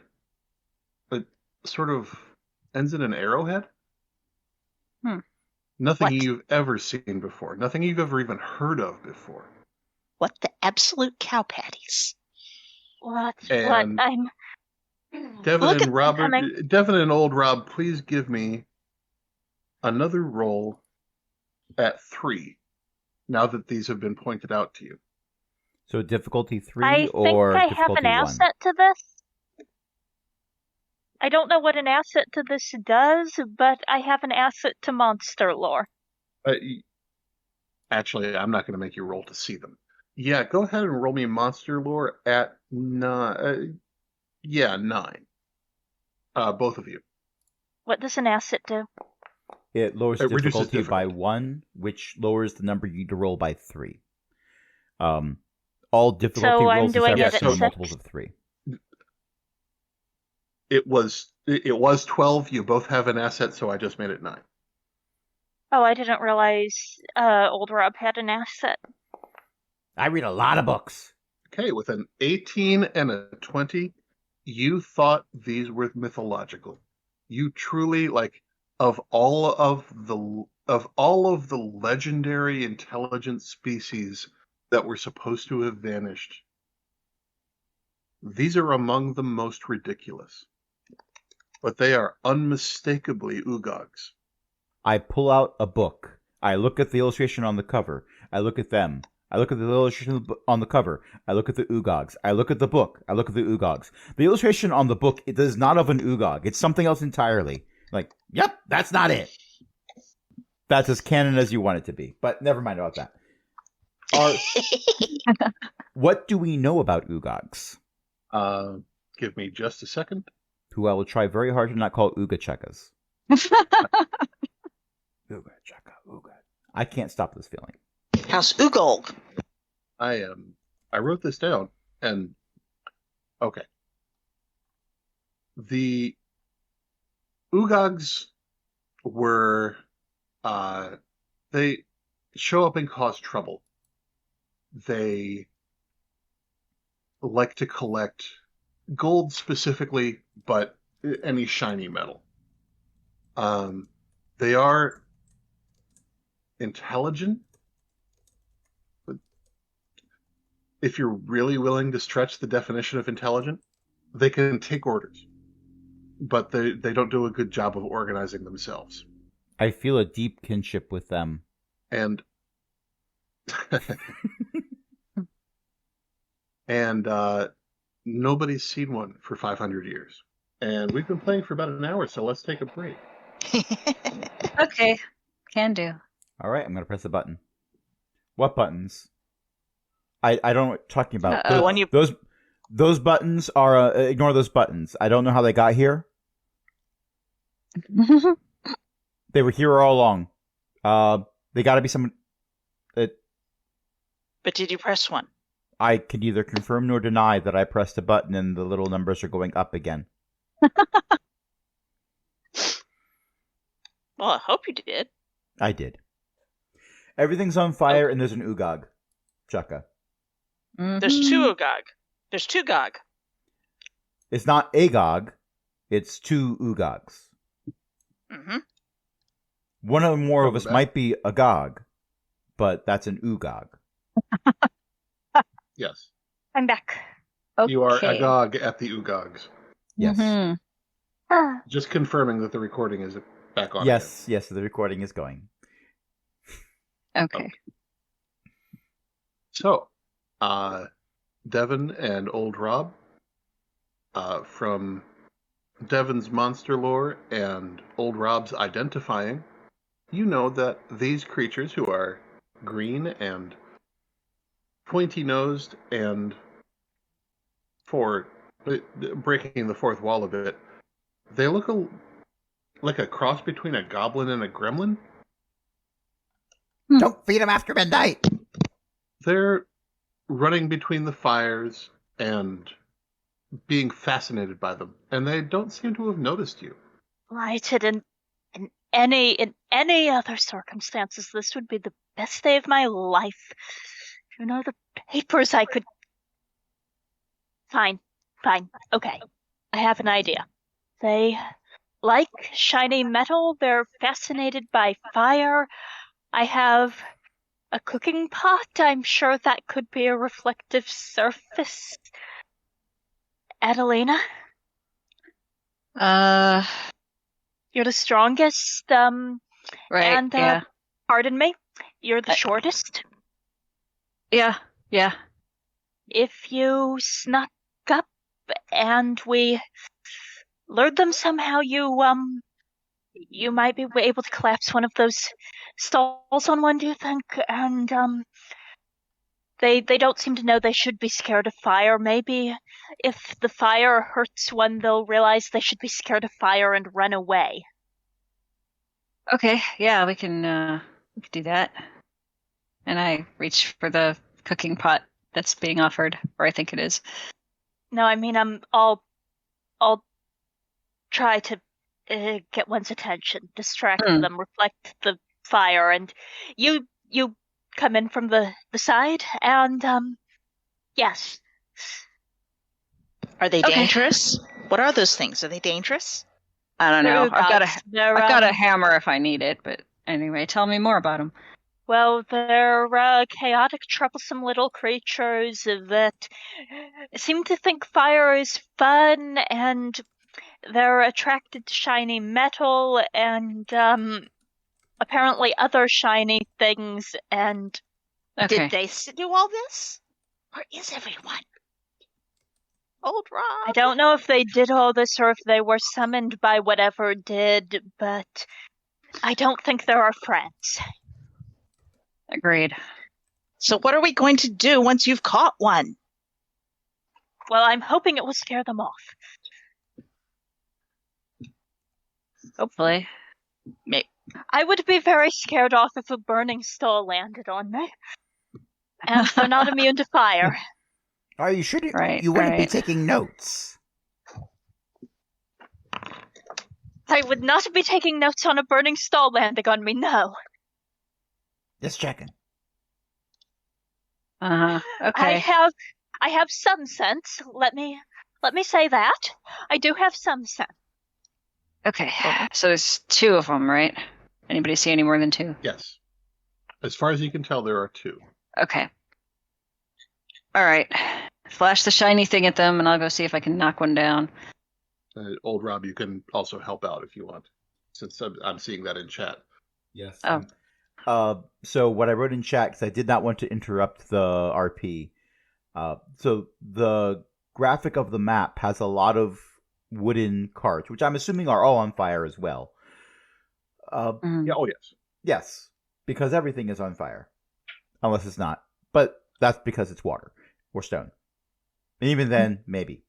it sort of ends in an arrowhead. Hmm. Nothing What? you've ever seen before. Nothing you've ever even heard of before. What the absolute cow patties? That's And what I'm. Devin Look and at Robert, coming. Devin and old Rob, please give me another roll at 3. Now that these have been pointed out to you. So difficulty 3 I think or I have difficulty an 1? asset to this. I don't know what an asset to this does, but I have an asset to monster lore. Actually, I'm not going to make you roll to see them. Yeah, go ahead and roll me monster lore at 9. 9. Both of you. What does an asset do? It lowers It reduces difficulty by difficulty. 1, which lowers the number you need to roll by 3. All difficulty So I'm rolls in doing Cypher it System at are multiples of 3. It was 12. You both have an asset, so I just made it 9. Oh, I didn't realize old Rob had an asset. I read a lot of books. Okay, with an 18 and a 20, you thought these were mythological. You truly, like, of all of the legendary intelligent species that were supposed to have vanished, these are among the most ridiculous. But they are unmistakably Ugogs. I pull out a book. I look at the illustration on the cover. I look at them. I look at the illustration on the cover. I look at the Ugogs. I look at the book. I look at the Ugogs. The illustration on the book, it is not of an Ugog. It's something else entirely. Like, yep, that's not it. That's as canon as you want it to be. But never mind about that. What do we know about Ugogs? Give me just a second. Who I will try very hard to not call Uga Chekas. Uga Cheka, Uga. I can't stop this feeling. House Ugolg. I wrote this down, and okay. The Ugogs were they show up and cause trouble. They like to collect gold specifically, but any shiny metal. They are intelligent. But if you're really willing to stretch the definition of intelligent, they can take orders. But they don't do a good job of organizing themselves. I feel a deep kinship with them. And nobody's seen one for 500 years. And we've been playing for about an hour, so let's take a break. Okay, can do. All right, I'm going to press a button. What buttons? I don't know what you're talking about. Uh-oh. The one you- Those buttons are... ignore those buttons. I don't know how they got here. They were here all along. They got to be someone... But did you press one? I can neither confirm nor deny that I pressed a button and the little numbers are going up again. Well, I hope you did. I did. Everything's on fire and there's an Ugog. Chaka. There's Mhm. 2 Ugog. There's 2 Gog. It's not a Gog. It's 2 Ugogs. Mm-hmm. One or more of Probably us that. might be a Gog, but that's an Ugog. Yes. I'm back. Okay. You are agog at the Ugogs. Yes. Mhm. Just confirming that the recording is back on Yes, yes, the recording is going. Okay. So, Devin and Old Rob, from Devin's monster lore and Old Rob's identifying, you know that these creatures who are green and pointy-nosed and, for breaking the fourth wall a bit, they look like a cross between a goblin and a gremlin. Don't feed him after midnight! They're running between the fires and being fascinated by them, and they don't seem to have noticed you. Lighted in any other circumstances, this would be the best day of my life. You know, the papers I could. Fine. Okay. I have an idea. They like shiny metal. They're fascinated by fire. I have a cooking pot. I'm sure that could be a reflective surface. Adelina, you're the strongest. Right. And yeah. pardon me, you're the shortest. Yeah. If you snuck up and we lured them somehow, you might be able to collapse one of those stalls on one, do you think? And they don't seem to know they should be scared of fire. Maybe if the fire hurts one, they'll realize they should be scared of fire and run away. Okay. Yeah, we can do that. And I reach for the cooking pot that's being offered, or I think it is. No, I mean, I'll try to get one's attention, distract them, reflect the fire, and you come in from the side, and yes. Are they Okay. dangerous? What are those things? Are they dangerous? I don't know. They're I've got a hammer if I need it, but anyway, tell me more about them. Well, they're chaotic, troublesome little creatures that seem to think fire is fun, and they're attracted to shiny metal and apparently other shiny things. And Okay. Did they do all this? Where is everyone? Old Rob. I don't know if they did all this or if they were summoned by whatever did, but I don't think they're our friends. Agreed. So what are we going to do once you've caught one? Well, I'm hoping it will scare them off. Hopefully. I would be very scared off if a burning stall landed on me. And they're not immune to fire. Oh, you should. Right, You wouldn't be right. taking notes. I would not be taking notes on a burning stall landing on me, no. Just checking. Okay. I have some sense. Let me say that. I do have some sense. Okay. So there's two of them, right? Anybody see any more than two? Yes. As far as you can tell, there are two. Okay. All right. Flash the shiny thing at them, and I'll go see if I can knock one down. Old Rob, you can also help out if you want, since I'm seeing that in chat. Yes. Oh. So what I wrote in chat, because I did not want to interrupt the RP. So the graphic of the map has a lot of wooden carts, which I'm assuming are all on fire as well. Mhm. Yeah. Oh, yes. Yes, because everything is on fire, unless it's not. But that's because it's water or stone. And even then, maybe.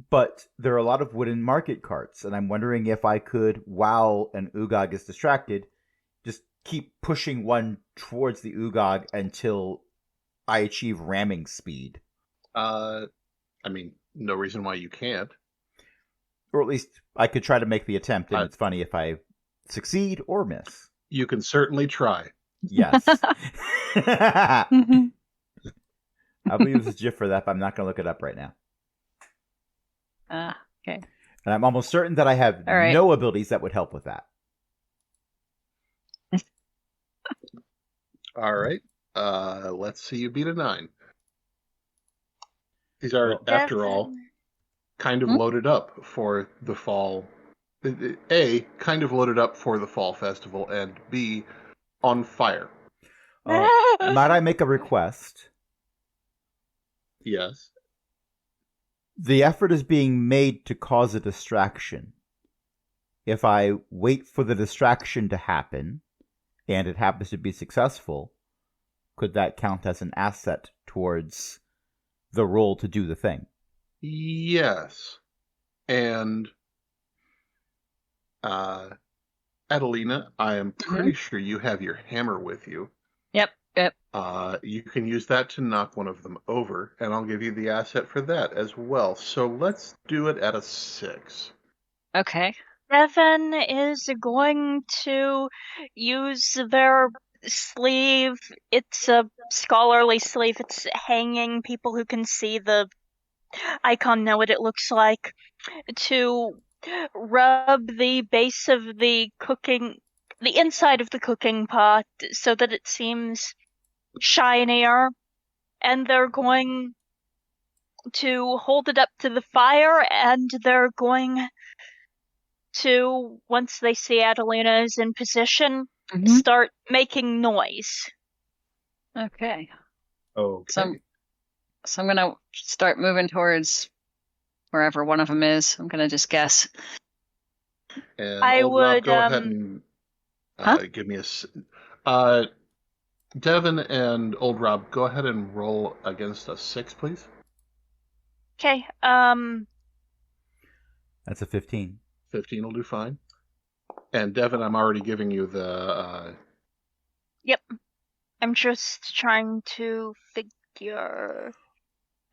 But there are a lot of wooden market carts, and I'm wondering if I could, while an Ugog is distracted, just keep pushing one towards the Ugog until I achieve ramming speed. I mean, no reason why you can't. Or at least I could try to make the attempt, and it's funny if I succeed or miss. You can certainly try. Yes. I'll use a GIF for that, but I'm not going to look it up right now. Okay. And I'm almost certain that I have right. no abilities that would help with that. All right. Let's see you beat a 9. These are, Well, after all, Devin. kind of Hmm? loaded up for the fall. A, kind of loaded up for the fall festival, and B, on fire. might I make a request? Yes. The effort is being made to cause a distraction. If I wait for the distraction to happen, and it happens to be successful, could that count as an asset towards the roll to do the thing? Yes. And Adelina, I am pretty sure you have your hammer with you. Yep. You can use that to knock one of them over, and I'll give you the asset for that as well. So let's do it at a 6. Okay. Devin is going to use their sleeve. It's a scholarly sleeve. It's hanging. People who can see the icon know what it looks like. To rub the base of the inside of the cooking pot so that it seems shinier. And they're going to hold it up to the fire, and they're going to, once they see Adelina is in position, Mhm. start making noise. Okay. Okay. So I'm gonna start moving towards wherever one of them is. I'm gonna just guess. And I old Rob, would, go ahead and Huh? give me Devin and old Rob, go ahead and roll against a 6, please. Okay, That's a 15. 15 will do fine. And Devin, I'm already giving you the. Yep. I'm just trying to figure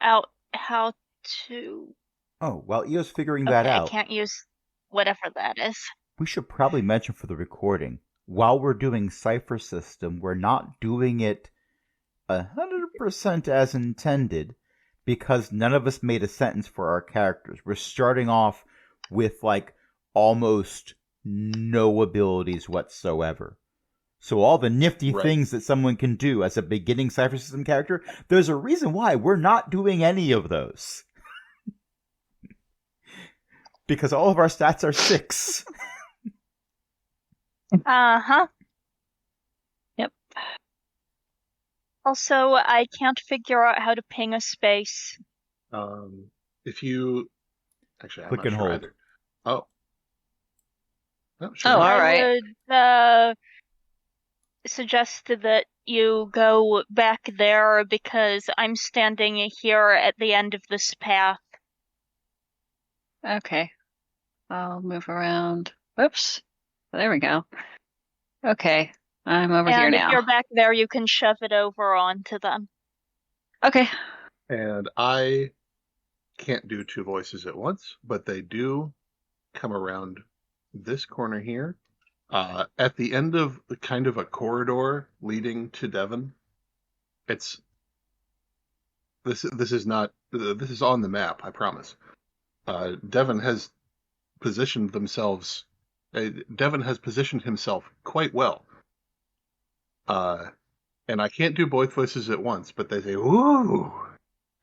out how to. Oh, while Io's figuring that Okay, I out, can't use whatever that is. we should probably mention for the recording, while we're doing Cypher System, we're not doing it 100% as intended, because none of us made a sentence for our characters. We're starting off with, like, almost no abilities whatsoever. So all the nifty Right. things that someone can do as a beginning Cypher System character, there's a reason why we're not doing any of those. Because all of our stats are 6. Uh-huh. Yep. Also, I can't figure out how to ping a space. If you. Actually, I'm Click not and sure hold. either. Oh. Oh, sure. Oh, all I right. would suggest that you go back there because I'm standing here at the end of this path. Okay. I'll move around. Whoops. There we go. Okay. I'm over here And if now. you're back there, you can shove it over onto them. Okay. And I can't do 2 voices at once, but they do come around this corner here. At the end of kind of a corridor leading to Devon. This is not this is on the map, I promise. Devon has positioned themselves. Devon has positioned himself quite well. And I can't do both voices at once, but they say "ooh"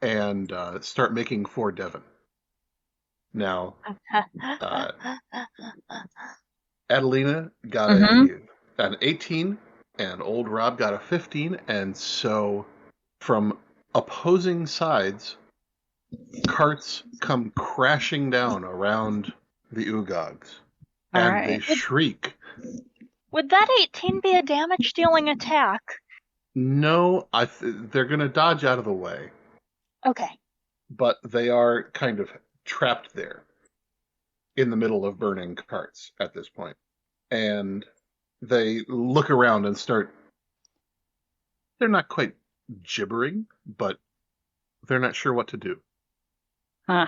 and start making for Devon. Now, Adelina got an 18, and old Rob got a 15, and so from opposing sides, carts come crashing down around the Ugogs, All and they right. shriek. Would that 18 be a damage-dealing attack? No, they're going to dodge out of the way, Okay. but they are kind of trapped there in the middle of burning carts at this point. And they look around and start. They're not quite gibbering, but they're not sure what to do. Huh.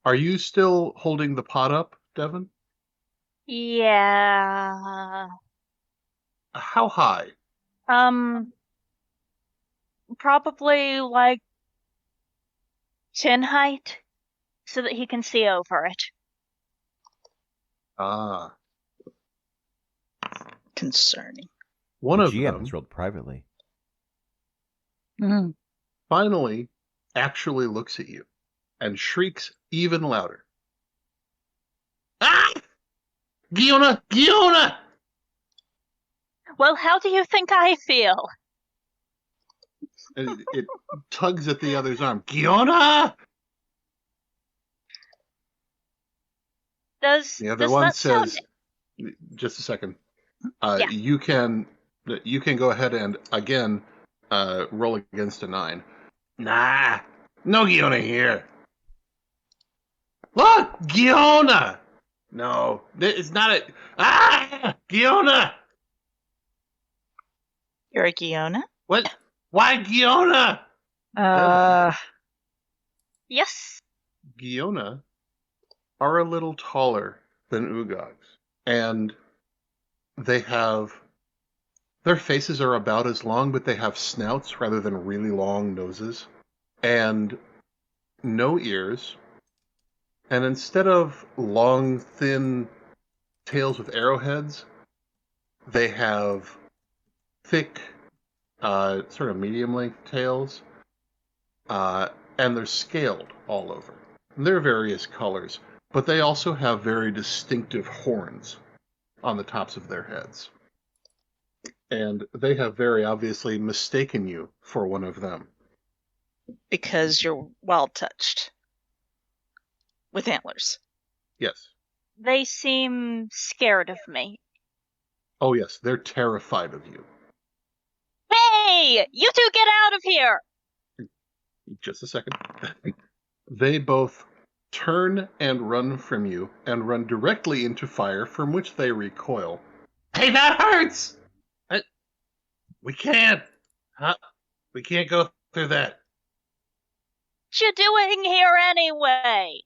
Are you still holding the pot up, Devon? Yeah. How high? Probably like chin height, so that he can see over it. Ah. Concerning. One The of GM them has rolled privately. Mhm. finally actually looks at you and shrieks even louder. Ah! Giona! Giona! Well, how do you think I feel? And it tugs at the other's arm. Giona! Does The other does one that sound? says, just a second. Yeah. You can go ahead and again roll against a 9. Nah, no Giona here. Look, Giona. No, it's not a. Giona. You're a Giona? What? Why Giona? Yes. Giona are a little taller than Ugogs, and they have. Their faces are about as long, but they have snouts rather than really long noses, and no ears. And instead of long, thin tails with arrowheads, they have thick, sort of medium-length tails, and they're scaled all over. And they're various colors, but they also have very distinctive horns on the tops of their heads. And they have very obviously mistaken you for one of them. Because you're wild touched. With antlers. Yes. They seem scared of me. Oh, yes, they're terrified of you. Hey! You two get out of here! Just a second. They both turn and run from you and run directly into fire from which they recoil. Hey, that hurts! We can't. We can't go through that. What you doing here anyway?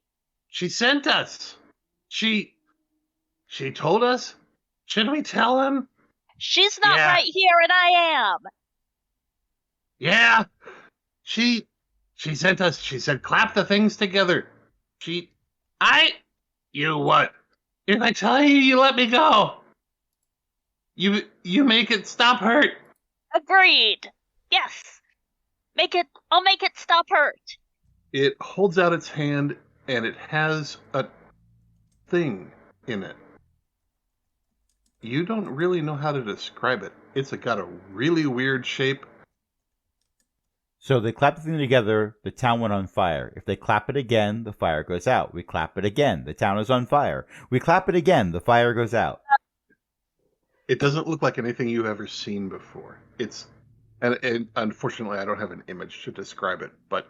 She sent us. She told us? Shouldn't we tell him? She's not Yeah. right here, and I am. Yeah. She sent us. She said, clap the things together. You what? If I tell you, you let me go. You make it stop hurt. Agreed. Yes. I'll make it stop hurt. It holds out its hand, and it has a thing in it. You don't really know how to describe it. It's got a really weird shape. So they clap the thing together, the town went on fire. If they clap it again, the fire goes out. We clap it again, the town is on fire. We clap it again, the fire goes out. It doesn't look like anything you've ever seen before. And unfortunately, I don't have an image to describe it, but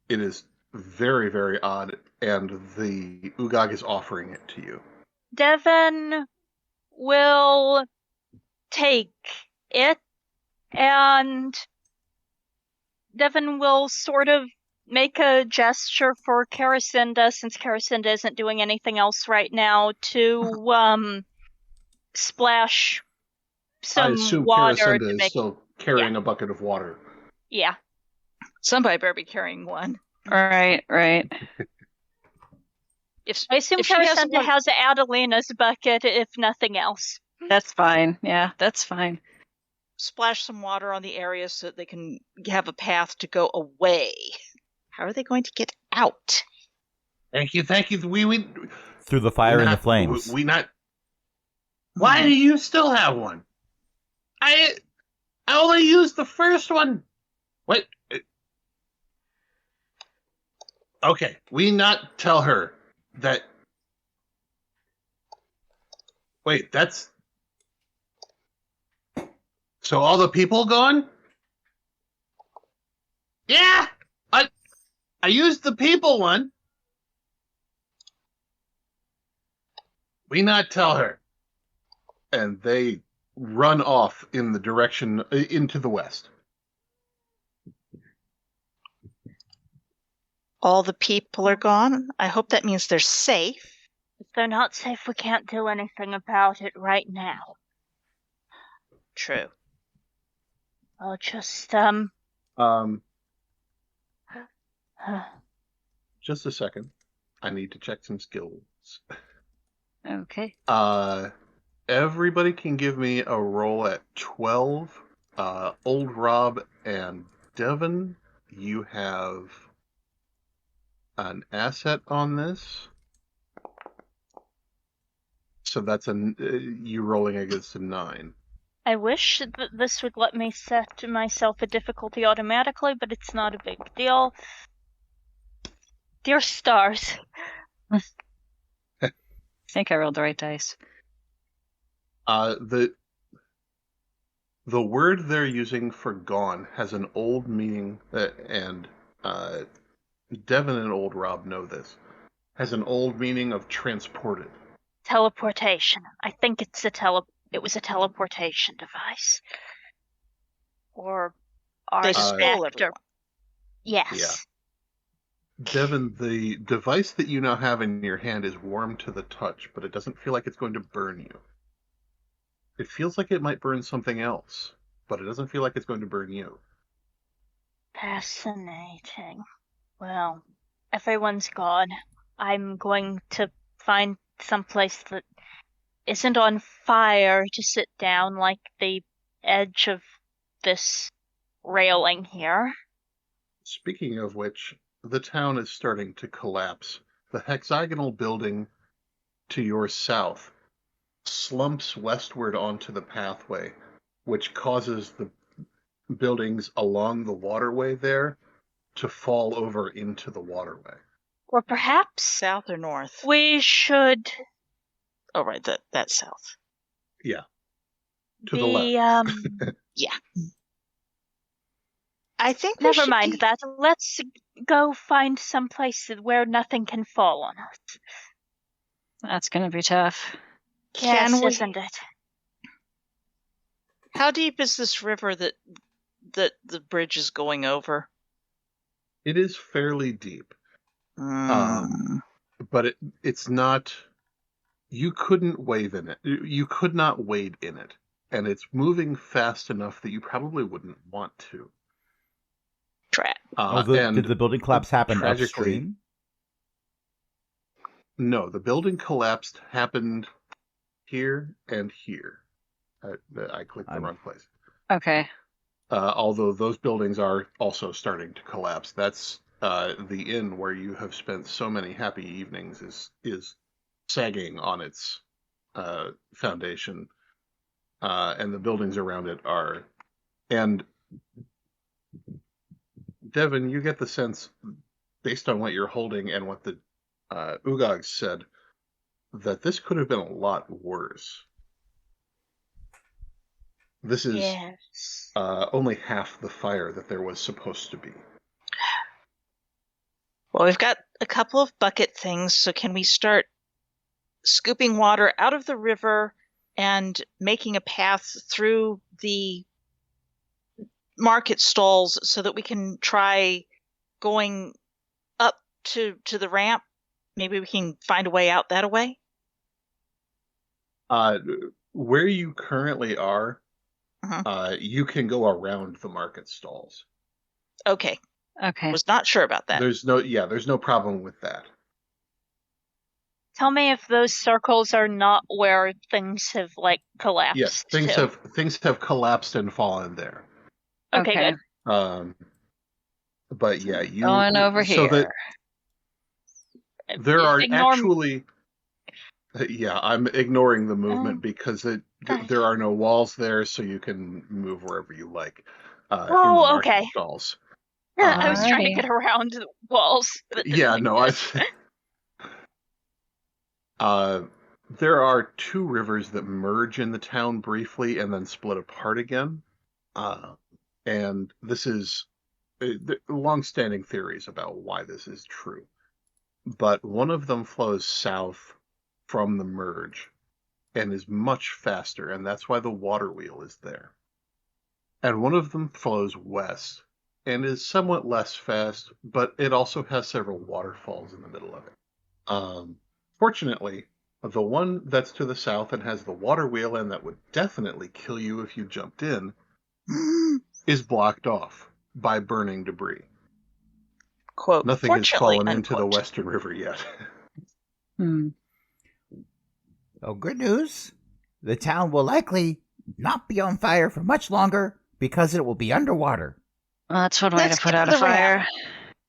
it is very, very odd, and the Ugag is offering it to you. Devin will take it, and Devin will sort of make a gesture for Karacinda, since Karacinda isn't doing anything else right now, to splash some I assume water Karacinda to is make. still carrying a bucket of water. Yeah. Somebody better be carrying one. Right. If I assume if she has Karacinda one- has Adelina's bucket, if nothing else. That's fine. Yeah, that's fine. splash some water on the area so that they can have a path to go away. How are they going to get out? Thank you. We Through the fire and the flames. Why do you still have one? I only used the first one. What? Okay, we not tell her that. Wait, that's. So all the people gone? Yeah, I used the people one. We not tell her. And they run off in the direction into the west. All the people are gone. I hope that means they're safe. If they're not safe, we can't do anything about it right now. True. I'll just, Just a second. I need to check some skills. Okay. Everybody can give me a roll at 12. Old Rob and Devin, you have an asset on this. So that's you rolling against a 9. I wish that this would let me set myself a difficulty automatically, but it's not a big deal. Dear stars. I think I rolled the right dice. The word they're using for gone has an old meaning, and Devin and Old Rob know this, has an old meaning of transported. Teleportation. I think it was a teleportation device. Or They artifact. stole everyone. Yes. Yeah. Devin, the device that you now have in your hand is warm to the touch, but it doesn't feel like it's going to burn you. It feels like it might burn something else, but it doesn't feel like it's going to burn you. Fascinating. Well, everyone's gone. I'm going to find someplace that isn't on fire to sit down like the edge of this railing here. Speaking of which, the town is starting to collapse. The hexagonal building to your south slumps westward onto the pathway, which causes the buildings along the waterway there to fall over into the waterway. Or perhaps South or north? we should Oh, right, that's south. Yeah. To the left. Yeah. I think we Never should mind be- that. Let's go find some place where nothing can fall on us. That's gonna be tough. Can Yes, we? isn't it? How deep is this river that the bridge is going over? It is fairly deep, Mm. but it's not. You couldn't wade in it. You could not wade in it, and it's moving fast enough that you probably wouldn't want to. Trap. Did the building collapse happen tragically- upstream? No, the building collapsed happened here and here. I clicked the wrong place. Okay. Although those buildings are also starting to collapse. That's the inn where you have spent so many happy evenings is sagging on its foundation, and the buildings around it are. And Devin, you get the sense, based on what you're holding and what the Ugog said, that this could have been a lot worse. This is Yes. only half the fire that there was supposed to be. Well, we've got a couple of bucket things, so can we start scooping water out of the river and making a path through the market stalls so that we can try going up to the ramp? Maybe we can find a way out that way? Where you currently are, Uh-huh. you can go around the market stalls. Okay. Okay. Was not sure about that. There's no problem with that. Tell me if those circles are not where things have collapsed. Yes, to. things have collapsed and fallen there. Okay, good. But yeah, you Going over so here. that there are Ignore- actually. Yeah, I'm ignoring the movement because there are no walls there, so you can move wherever you like. In the market okay. stalls. I was trying to Alrighty. get around the walls. that didn't Yeah, no, exist. there are two rivers that merge in the town briefly and then split apart again. And this is long-standing theories about why this is true. But one of them flows south from the merge and is much faster, and that's why the water wheel is there. And one of them flows west and is somewhat less fast, but it also has several waterfalls in the middle of it. Fortunately, the one that's to the south and has the water wheel and that would definitely kill you if you jumped in is blocked off by burning debris. Quote, Nothing has fortunately, fallen into the unquote. Western River yet. Oh, good news. The town will likely not be on fire for much longer because it will be underwater. Well, that's one way Let's to put get out to a the ramp. fire.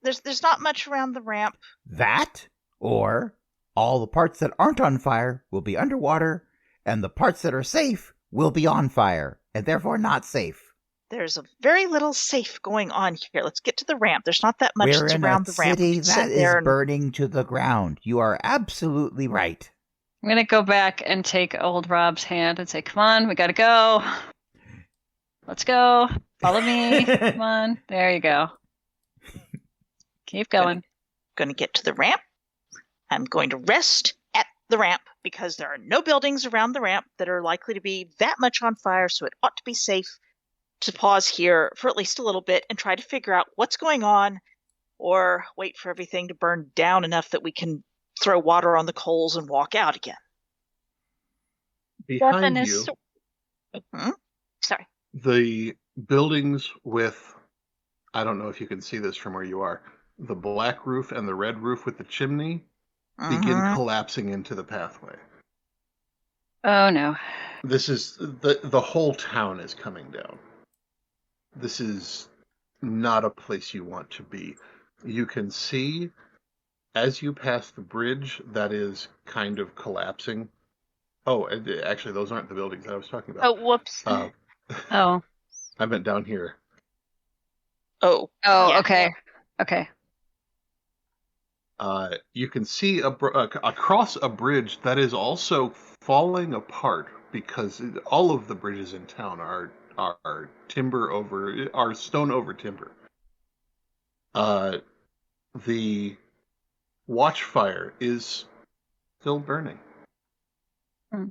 There's not much around the ramp. That, or all the parts that aren't on fire will be underwater, and the parts that are safe will be on fire, and therefore not safe. There's a very little safe going on here. Let's get to the ramp. There's not that much We're that's in around a the ramp. We city can sit that is there and- burning to the ground. You are absolutely right. I'm gonna go back and take old Rob's hand and say, "Come on, we gotta go. Let's go. Follow me. Come on. There you go. Keep going." Going to get to the ramp. I'm going to rest at the ramp because there are no buildings around the ramp that are likely to be that much on fire, so it ought to be safe to pause here for at least a little bit and try to figure out what's going on, or wait for everything to burn down enough that we can throw water on the coals and walk out again. Behind Devin you, is sorry. the buildings with, I don't know if you can see this from where you are, the black roof and the red roof with the chimney begin Mhm. collapsing into the pathway. Oh no. This is the whole town is coming down. This is not a place you want to be. You can see as you pass the bridge that is kind of collapsing. Oh, actually, those aren't the buildings I was talking Oh, about. whoops. Oh. I meant down here. Oh, Oh, yeah. okay. Okay. You can see across a bridge that is also falling apart because all of the bridges in town are stone over timber. The watchfire is still burning. Hmm.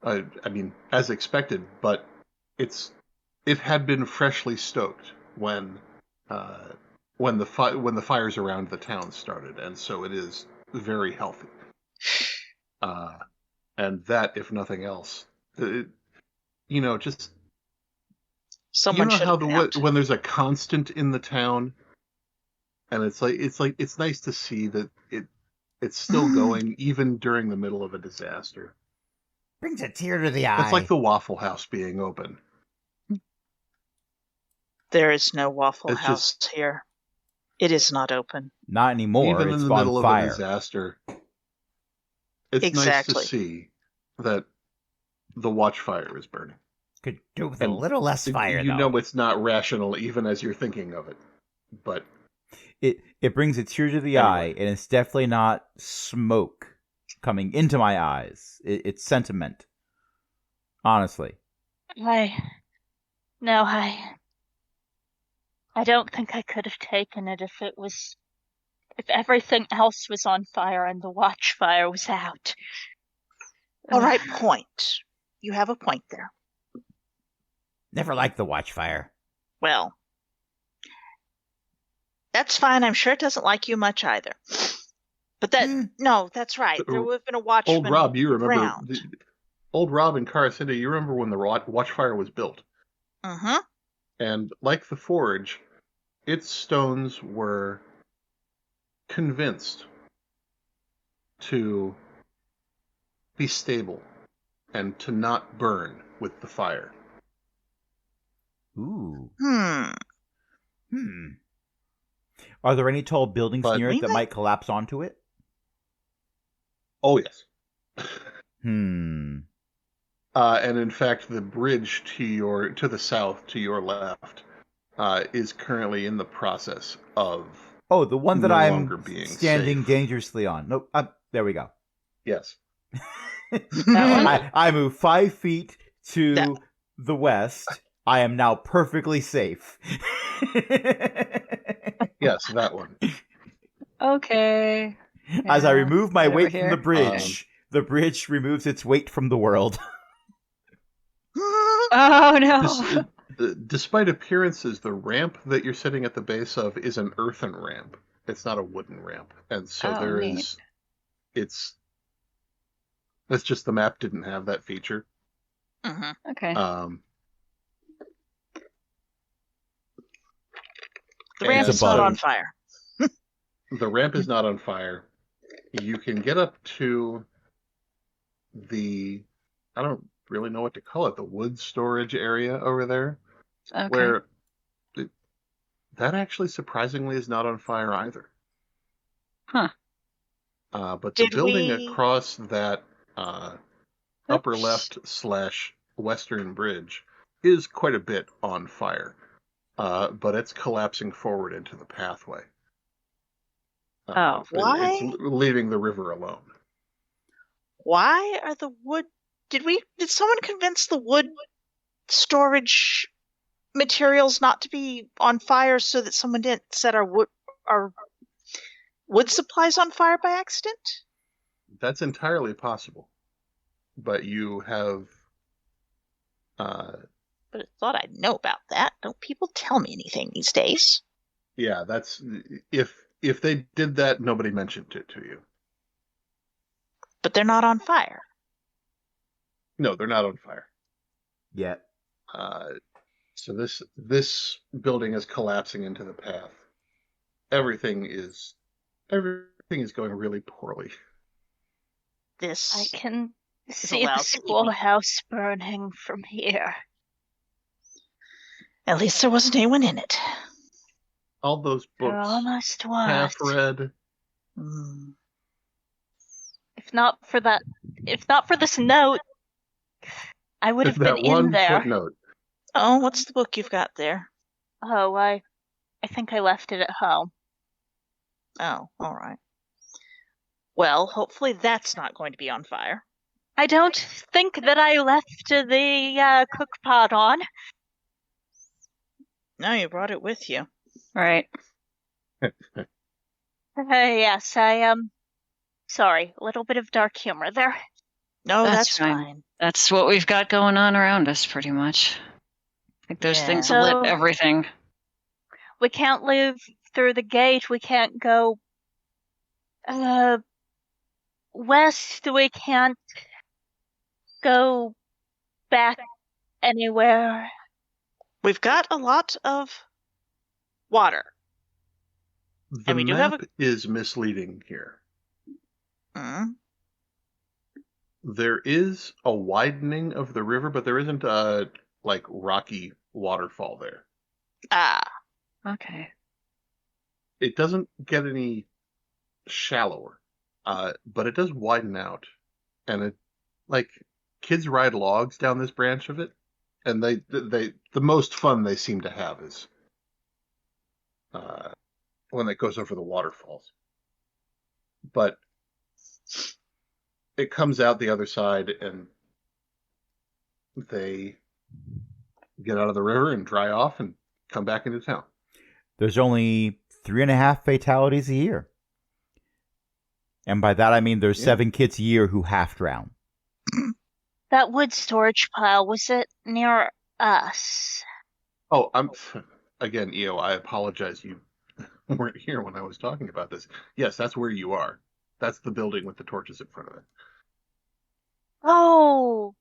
I mean, as expected, but it had been freshly stoked when the fires around the town started, and so it is very healthy. And that, if nothing else, just Someone should how have been out. when there's a constant in the town, and it's nice to see that it's still going even during the middle of a disaster. Brings a tear to the eye. It's like the Waffle House being open. There is no Waffle It's House here. It is not open. Not anymore. Even It's in the on middle fire. of a disaster, it's Exactly. nice to see that the watchfire is burning. Could do with a And little less fire, You though. know it's not rational even as you're thinking of it. But It brings a tear to the Anyway. eye, and it's definitely not smoke coming into my eyes. It's sentiment. Honestly. No, I don't think I could have taken it if everything else was on fire and the watchfire was out. All right, point. You have a point there. Never liked the watchfire. Well, that's fine. I'm sure it doesn't like you much either. But no, that's right. There would have been a watchman old Rob, you remember around. old Rob in Caracinda, you remember when the watchfire was built? Mm-hmm. And like the forge, its stones were convinced to be stable and to not burn with the fire. Ooh. Hmm. Are there any tall buildings But- near it that Maybe. might collapse onto it? Oh, yes. Hmm. And in fact, the bridge to the south, to your left, is currently in the process of Oh, the one that no I'm longer being standing safe. dangerously on. Nope. There we go. Yes. I move 5 feet to That- the west. I am now perfectly safe. Yes, that one. Okay. As I Yeah, remove my right over weight from the here. the bridge removes its weight from the world. Oh no. Despite appearances, the ramp that you're sitting at the base of is an earthen ramp. It's not a wooden ramp. And so Oh, there neat. is... That's just the map didn't have that feature. Mm-hmm. Okay. The ramp It's is a not bug. on fire. The ramp is not on fire. You can get up to I don't really know what to call it, the wood storage area over there, Okay. where That actually surprisingly is not on fire either. Huh. But the Did building we- across that upper Oops. left/western bridge is quite a bit on fire. But it's collapsing forward into the pathway. Oh. Why? It's leaving the river alone. Why are the wood... Did someone convince the wood storage materials not to be on fire so that someone didn't set our wood supplies on fire by accident? That's entirely possible. But you have... But I thought I'd know about that. Don't people tell me anything these days? yeah, that's... If they did that, nobody mentioned it to you. But they're not on fire. No, they're not on fire. Yet. So this building is collapsing into the path. Everything is going really poorly. This... I can is see the allowed to keep me- schoolhouse burning from here. At least there wasn't anyone in it. All those There books, almost was. half read. Hmm. If not for this note, I would have that been in one there. footnote. Oh, what's the book you've got there? Oh, I think I left it at home. Oh, all right. Well, hopefully that's not going to be on fire. I don't think that I left the cook pot on. No, you brought it with you. Right. Yes, sorry, a little bit of dark humor there. No, That's that's fine. fine. That's what we've got going on around us, pretty much. I think those Yeah. things So- lit everything. We can't live through the gate. We can't go west. We can't go back anywhere. We've got a lot of water. The And we do map have is misleading here. Mm. There is a widening of the river, but there isn't a rocky waterfall there. Ah, Okay. It doesn't get any shallower, but it does widen out, and it kids ride logs down this branch of it, and they the most fun they seem to have is when it goes over the waterfalls. But it comes out the other side, and they get out of the river and dry off and come back into town. There's only 3.5 fatalities a year. And by that I mean there's 7 kids a year who half drown. That wood storage pile, was it near us? Oh, again, EO, I apologize. You weren't here when I was talking about this. Yes, that's where you are. That's the building with the torches in front of it. Oh,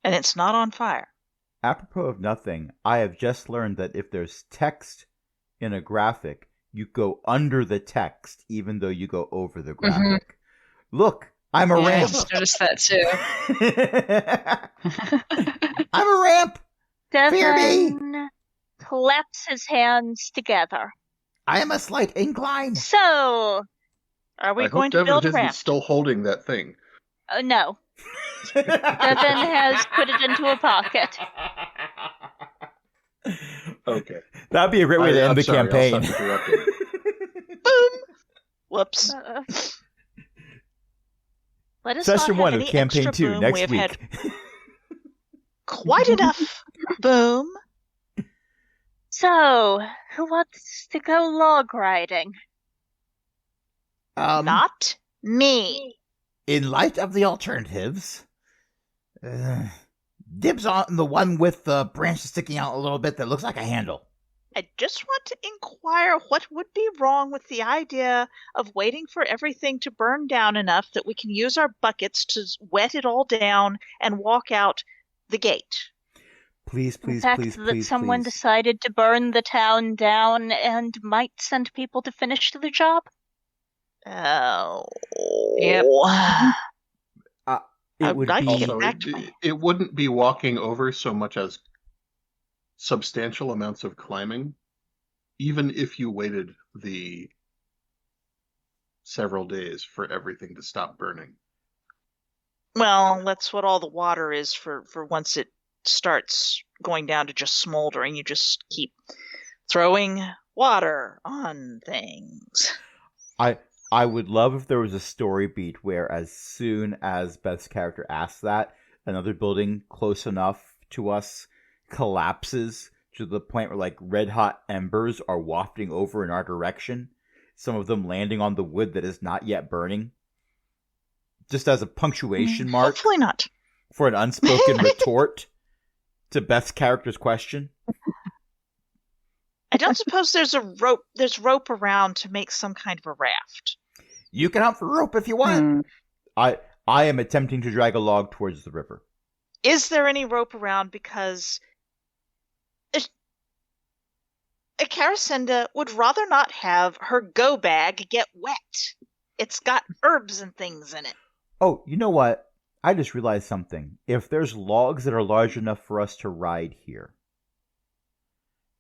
and it's not on fire. Apropos of nothing, I have just learned that if there's text in a graphic, you go under the text even though you go over the graphic. Look, I'm a Yeah, I ramp. just noticed that too. I'm a ramp. Fear me. Devin claps his hands together. I am a slight incline. So, Are we I going hope to Devin build a isn't ramp? still holding that thing. no. Devin has put it into a pocket. Okay. That'd be a great way to end I'm the sorry, campaign. I'll stop interrupting. Boom! Whoops. Let us Session not 1 have of any campaign extra 2 boom. next We have week. had quite enough boom. So, who wants to go log riding? Not me. In light of the alternatives, dibs on the one with the branches sticking out a little bit that looks like a handle. I just want to inquire what would be wrong with the idea of waiting for everything to burn down enough that we can use our buckets to wet it all down and walk out the gate. Please, The please, fact please, that please, someone please. decided to burn the town down and might send people to finish the job? Oh. Yep. It I'd would like be to get Also, back to my- it wouldn't be walking over so much as substantial amounts of climbing. even if you waited the several days for everything to stop burning. Well, that's what all the water is for once it starts going down to just smoldering. You just keep throwing water on things. I would love if there was a story beat where as soon as Beth's character asks that, another building close enough to us collapses to the point where like red hot embers are wafting over in our direction, some of them landing on the wood that is not yet burning. Just as a punctuation mark Hopefully not. for an unspoken retort to Beth's character's question. I don't suppose there's rope around to make some kind of a raft. You can hunt for rope if you want. I am attempting to drag a log towards the river. Is there any rope around? Because Karasenda would rather not have her go bag get wet. It's got herbs and things in it. Oh, you know what? I just realized something. If there's logs that are large enough for us to ride here,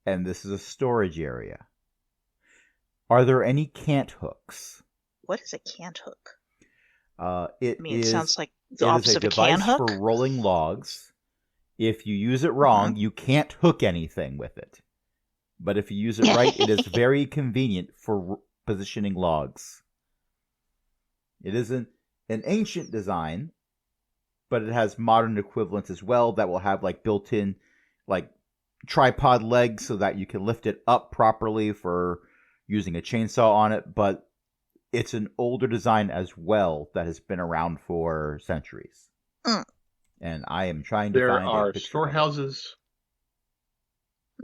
and this is a storage area, are there any cant hooks? What is a cant hook? It sounds like the opposite of a can device hook. for rolling logs. If you use it wrong, you can't hook anything with it. But if you use it right, it is very convenient for positioning logs. It is an ancient design, but it has modern equivalents as well that will have like built-in like tripod legs so that you can lift it up properly for using a chainsaw on it, but it's an older design as well that has been around for centuries. And I am trying to find a picture of it.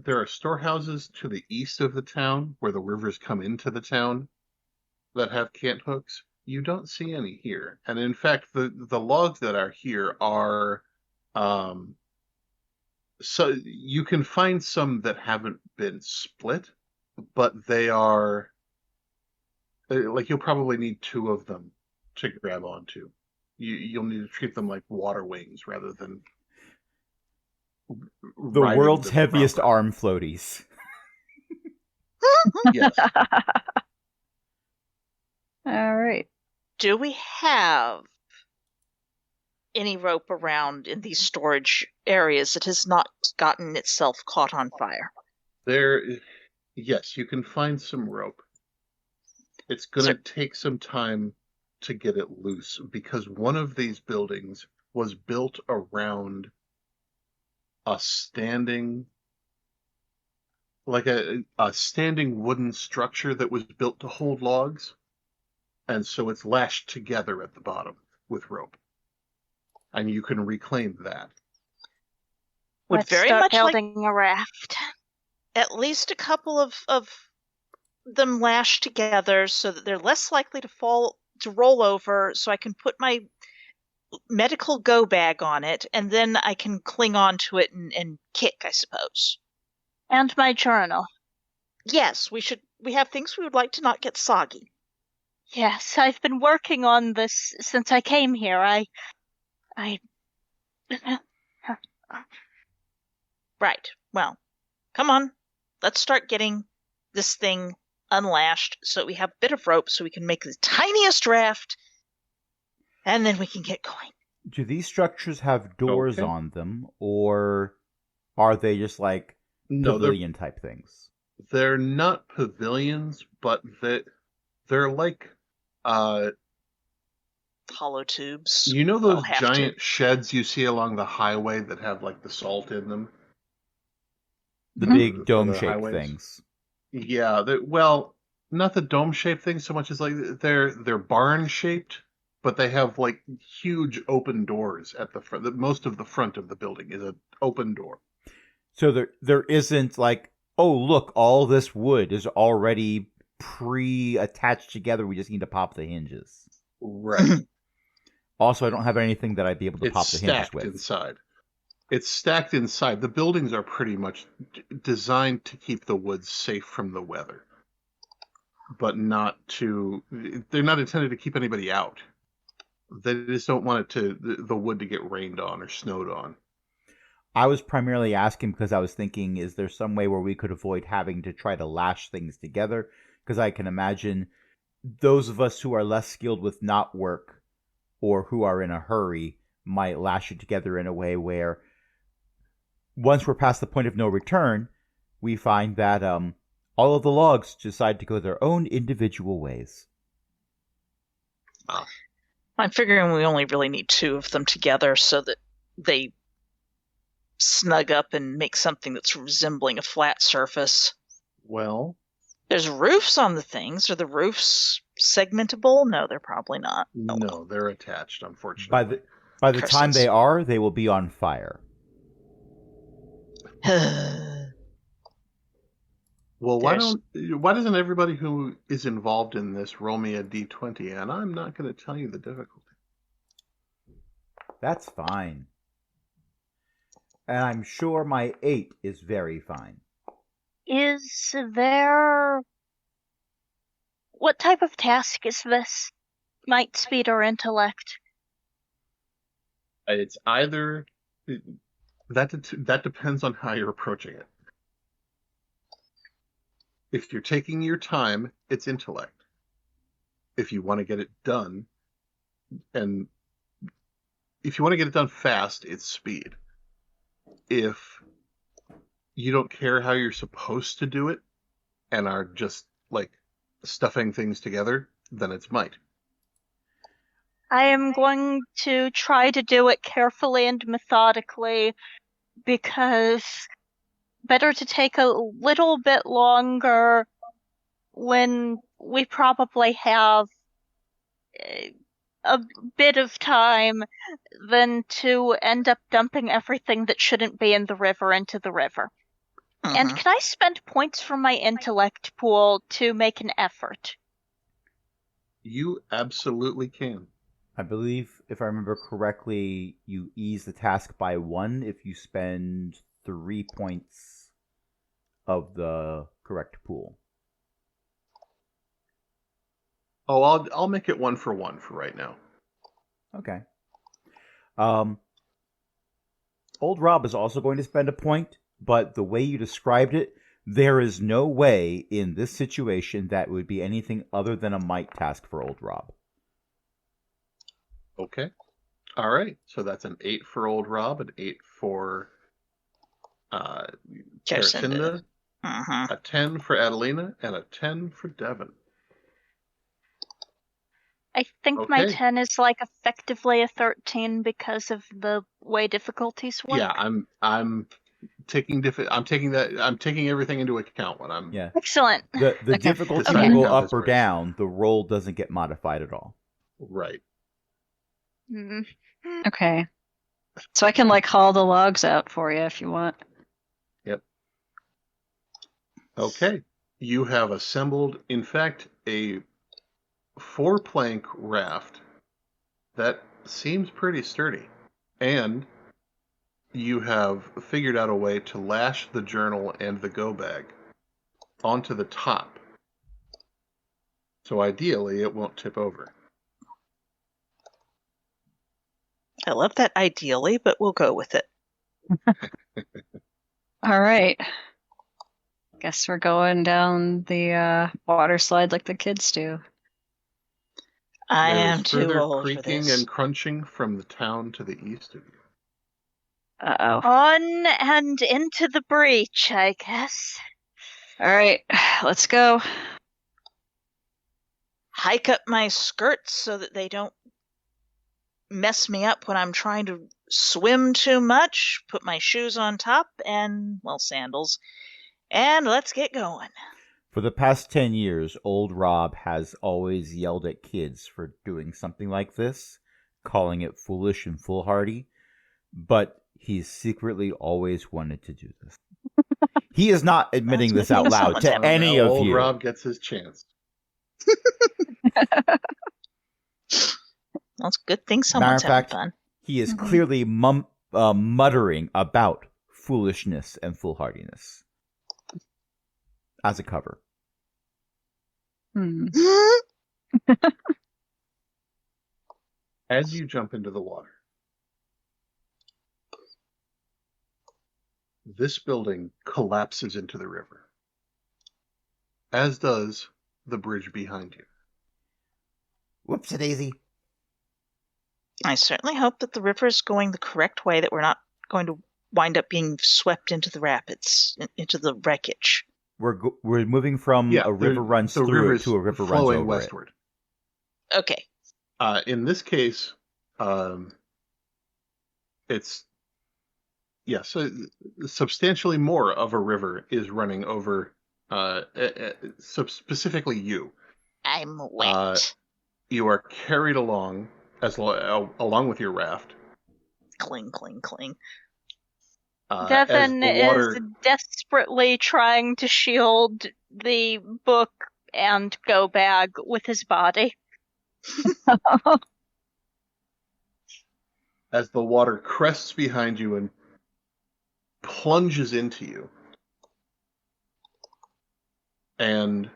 There are storehouses to the east of the town where the rivers come into the town that have cant hooks. You don't see any here. And in fact, the logs that are here are so you can find some that haven't been split, but they are like you'll probably need two of them to grab onto. You'll need to treat them like water wings rather than the world's heaviest arm floaties. Yes. All right. Do we have any rope around in these storage areas that has not gotten itself caught on fire? Yes, you can find some rope. It's going to take some time to get it loose because one of these buildings was built around a standing wooden structure that was built to hold logs, and so it's lashed together at the bottom with rope, and you can reclaim that. Would Let's very start much like building a raft. at least a couple of them lashed together so that they're less likely to roll over, so I can put my medical go bag on it, and then I can cling on to it and kick, I suppose. And my journal. Yes, we have things we would like to not get soggy. Yes, I've been working on this since I came here. Right. Well, come on. Let's start getting this thing unlashed so we have a bit of rope so we can make the tiniest raft, and then we can get going. Do these structures have doors on them, or are they just like pavilion type things? They're not pavilions, but they're like hollow tubes. You know those giant sheds you see along the highway that have like the salt in them? The big dome-shaped things. Yeah, well, not the dome-shaped things so much as like they're barn-shaped, but they have like huge open doors at the front. Most of the front of the building is an open door. So there isn't like, oh look, all this wood is already pre-attached together. We just need to pop the hinges. Right. Also, I don't have anything that I'd be able to pop the hinges with. Inside. It's stacked inside. The buildings are pretty much designed to keep the woods safe from the weather, but they're not intended to keep anybody out. They just don't want the wood to get rained on or snowed on. I was primarily asking because I was thinking, is there some way where we could avoid having to try to lash things together? Because I can imagine those of us who are less skilled with knot work or who are in a hurry might lash it together in a way where once we're past the point of no return, we find that all of the logs decide to go their own individual ways. I'm figuring we only really need 2 of them together so that they snug up and make something that's resembling a flat surface. Well, There's roofs on the things. Are the roofs segmentable? No, they're probably not. Oh, no, they're attached, unfortunately. By the time Curses. they will be on fire. well. Well, why doesn't everybody who is involved in this roll me a d20, and I'm not going to tell you the difficulty. That's fine. And I'm sure my 8 is very fine. Is there... What type of task is this? Might, speed, or intellect? It's either that depends on how you're approaching it. If you're taking your time, it's intellect. If you want to get it done, and if you want to get it done fast, it's speed. If you don't care how you're supposed to do it and are just like stuffing things together, then it's might. I am going to try to do it carefully and methodically, because better to take a little bit longer when we probably have a bit of time than to end up dumping everything that shouldn't be in the river into the river. And can I spend points from my intellect pool to make an effort? You absolutely can. I believe, if I remember correctly, you ease the task by 1 if you spend 3 points of the correct pool. Oh, I'll make it 1 for 1 for right now. Okay. Old Rob is also going to spend a point, but the way you described it, there is no way in this situation that would be anything other than a might task for Old Rob. Okay. All right. So that's an 8 for Old Rob, an 8 for Terracinda, a 10 for Adelina, and a 10 for Devin. I think my 10 is like effectively a 13 because of the way difficulties work. Yeah, I'm taking everything into account when I'm. Yeah. Excellent. The difficulty Okay. will go up or down. The roll doesn't get modified at all. Right. Okay. So I can like haul the logs out for you if you want. Yep. Okay. You have assembled, in fact, a 4-plank raft that seems pretty sturdy. And you have figured out a way to lash the journal and the go bag onto the top. So ideally, it won't tip over. I love that ideally, but we'll go with it. All right. Guess we're going down the water slide like the kids do. I am There's too further old for creaking this. and crunching from the town to the east of you. Uh-oh. On and into the breach, I guess. All right, let's go. Hike up my skirts so that they don't mess me up when I'm trying to swim too much. Put my shoes on top and, well, sandals. And let's get going. For the past 10 years, Old Rob has always yelled at kids for doing something like this, calling it foolish and foolhardy, but he's secretly always wanted to do this. He is not admitting this out loud to any of Old you. Rob gets his chance. That's a good thing someone's having fun. He is clearly muttering about foolishness and foolhardiness as a cover. As you jump into the water, this building collapses into the river, as does the bridge behind you. Whoops-a-daisy. I certainly hope that the river is going the correct way, that we're not going to wind up being swept into the rapids, into the wreckage. We're moving from a river runs through it to a river runs over westward. it. Okay. In this case, it's substantially more of a river is running over, specifically you. I'm wet. You are carried along along with your raft. Cling, cling, cling. Devin is desperately trying to shield the book and go bag with his body. As the water crests behind you and plunges into you. And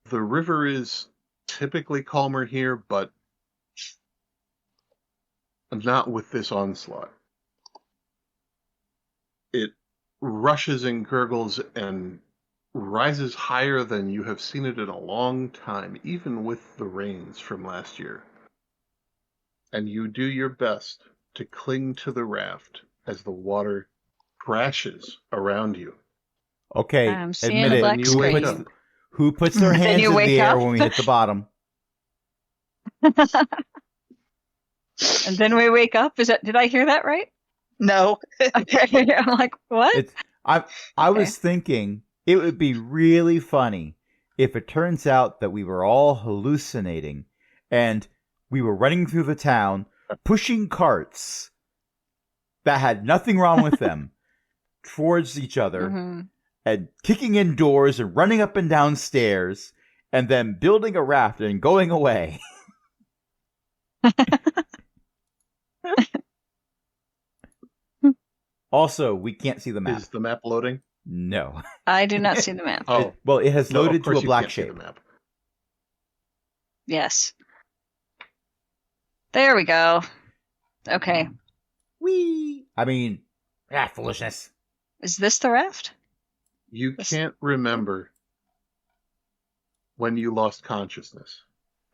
the river is typically calmer here, but not with this onslaught. It rushes and gurgles and rises higher than you have seen it in a long time, even with the rains from last year. And you do your best to cling to the raft as the water crashes around you. Okay, I'm seeing admit a it. black screen. Who puts their Then hands you in wake the air up. when we hit the bottom? And then we wake up. Did I hear that right? No. Okay. I'm like, what? I was thinking it would be really funny if it turns out that we were all hallucinating and we were running through the town, pushing carts that had nothing wrong with them towards each other, Mm-hmm. and kicking in doors and running up and down stairs, and then building a raft and going away. Also, we can't see the map. Is the map loading? No. I do not see the map. Oh, It has no, of loaded to course a you black can't see shape. the map. Yes. There we go. Okay. Whee! I mean, Foolishness. Is this the raft? You can't remember when you lost consciousness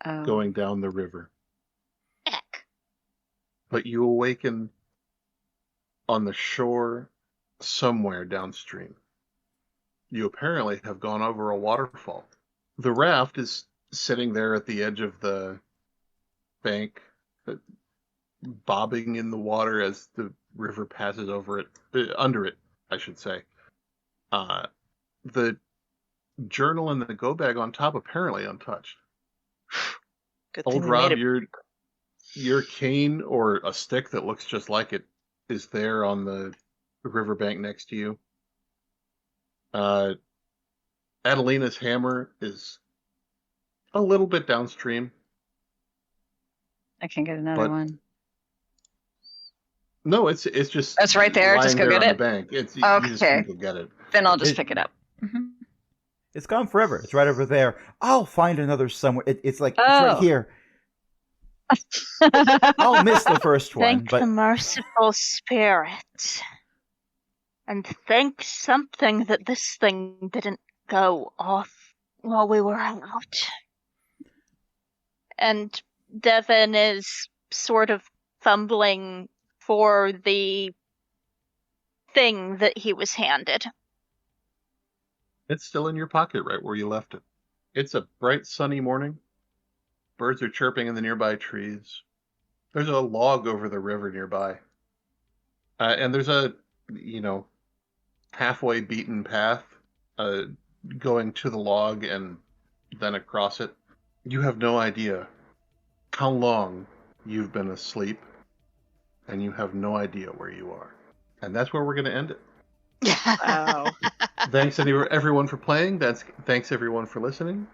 Oh. going down the river, Heck. but you awaken on the shore somewhere downstream. You apparently have gone over a waterfall. The raft is sitting there at the edge of the bank, bobbing in the water as the river passes over it, under it, I should say. The journal and the go bag on top apparently untouched. Good thing Old we Rob, made it. your cane or a stick that looks just like it is there on the riverbank next to you. Adelina's hammer is a little bit downstream. I can get another But- one. No, it's just. It's right there, just lying go there get on it? the bank. You just Okay. need to get it. Then I'll just It- pick it up. Mhm. it's gone forever. It's right over there. I'll find another somewhere. It's like, it's Oh. right here. I'll miss the first one, Thank but the merciful spirit. And thank something that this thing didn't go off while we were out. And Devin is sort of fumbling for the thing that he was handed. It's still in your pocket right where you left it. It's a bright sunny morning. Birds are chirping in the nearby trees. There's a log over the river nearby. And there's a, halfway beaten path going to the log and then across it. You have no idea how long you've been asleep, and you have no idea where you are. And that's where we're going to end it. Wow. Thanks everyone for playing. Thanks everyone for listening.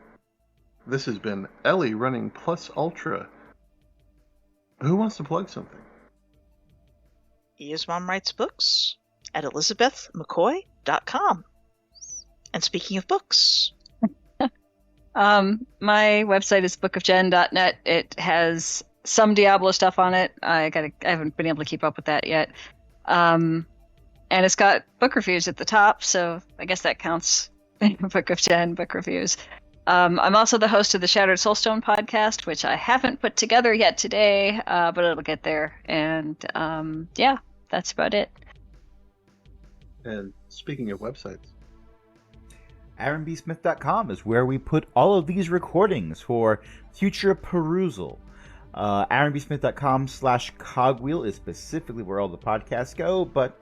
This has been Ellie running Plus Ultra. Who wants to plug something? Ia's Mom Writes Books at elizabethmccoy.com. And speaking of books, My website is bookofjen.net. It has some Diablo stuff on it. I haven't been able to keep up with that yet. And it's got book reviews at the top, so I guess that counts. Book of 10 book reviews. I'm also the host of the Shattered Soulstone podcast, which I haven't put together yet today, but it'll get there. And yeah, that's about it. And speaking of websites, AaronBSmith.com is where we put all of these recordings for future perusal. AaronBSmith.com/cogwheel is specifically where all the podcasts go, but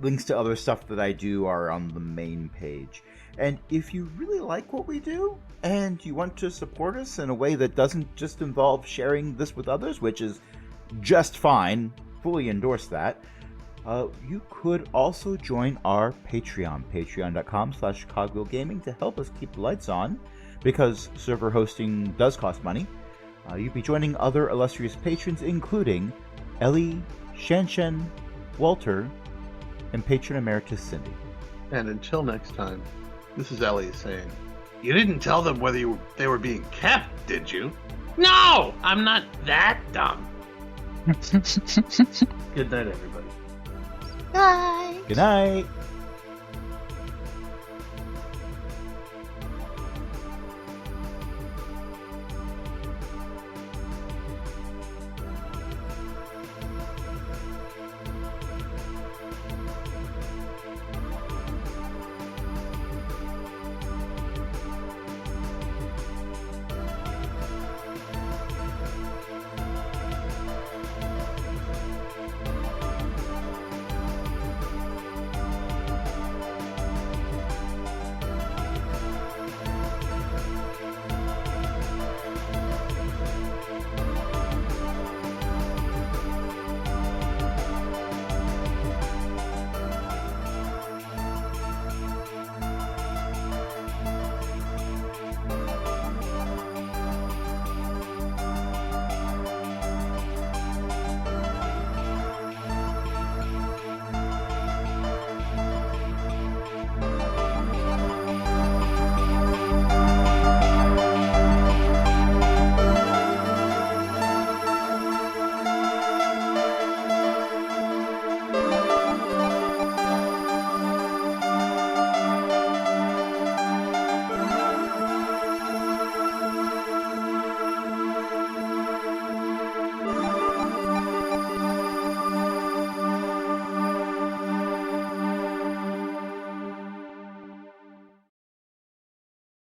links to other stuff that I do are on the main page. And if you really like what we do, and you want to support us in a way that doesn't just involve sharing this with others, which is just fine, fully endorse that, you could also join our Patreon, patreon.com/cogwheelgaming, to help us keep the lights on, because server hosting does cost money. You'll be joining other illustrious patrons, including Ellie, Shanshen, Walter, and patron emeritus Cindy. and until next time, this is Ellie saying, "You didn't tell them whether they were being kept, did you?" No, I'm not that dumb. Good night, everybody. Bye. Good night!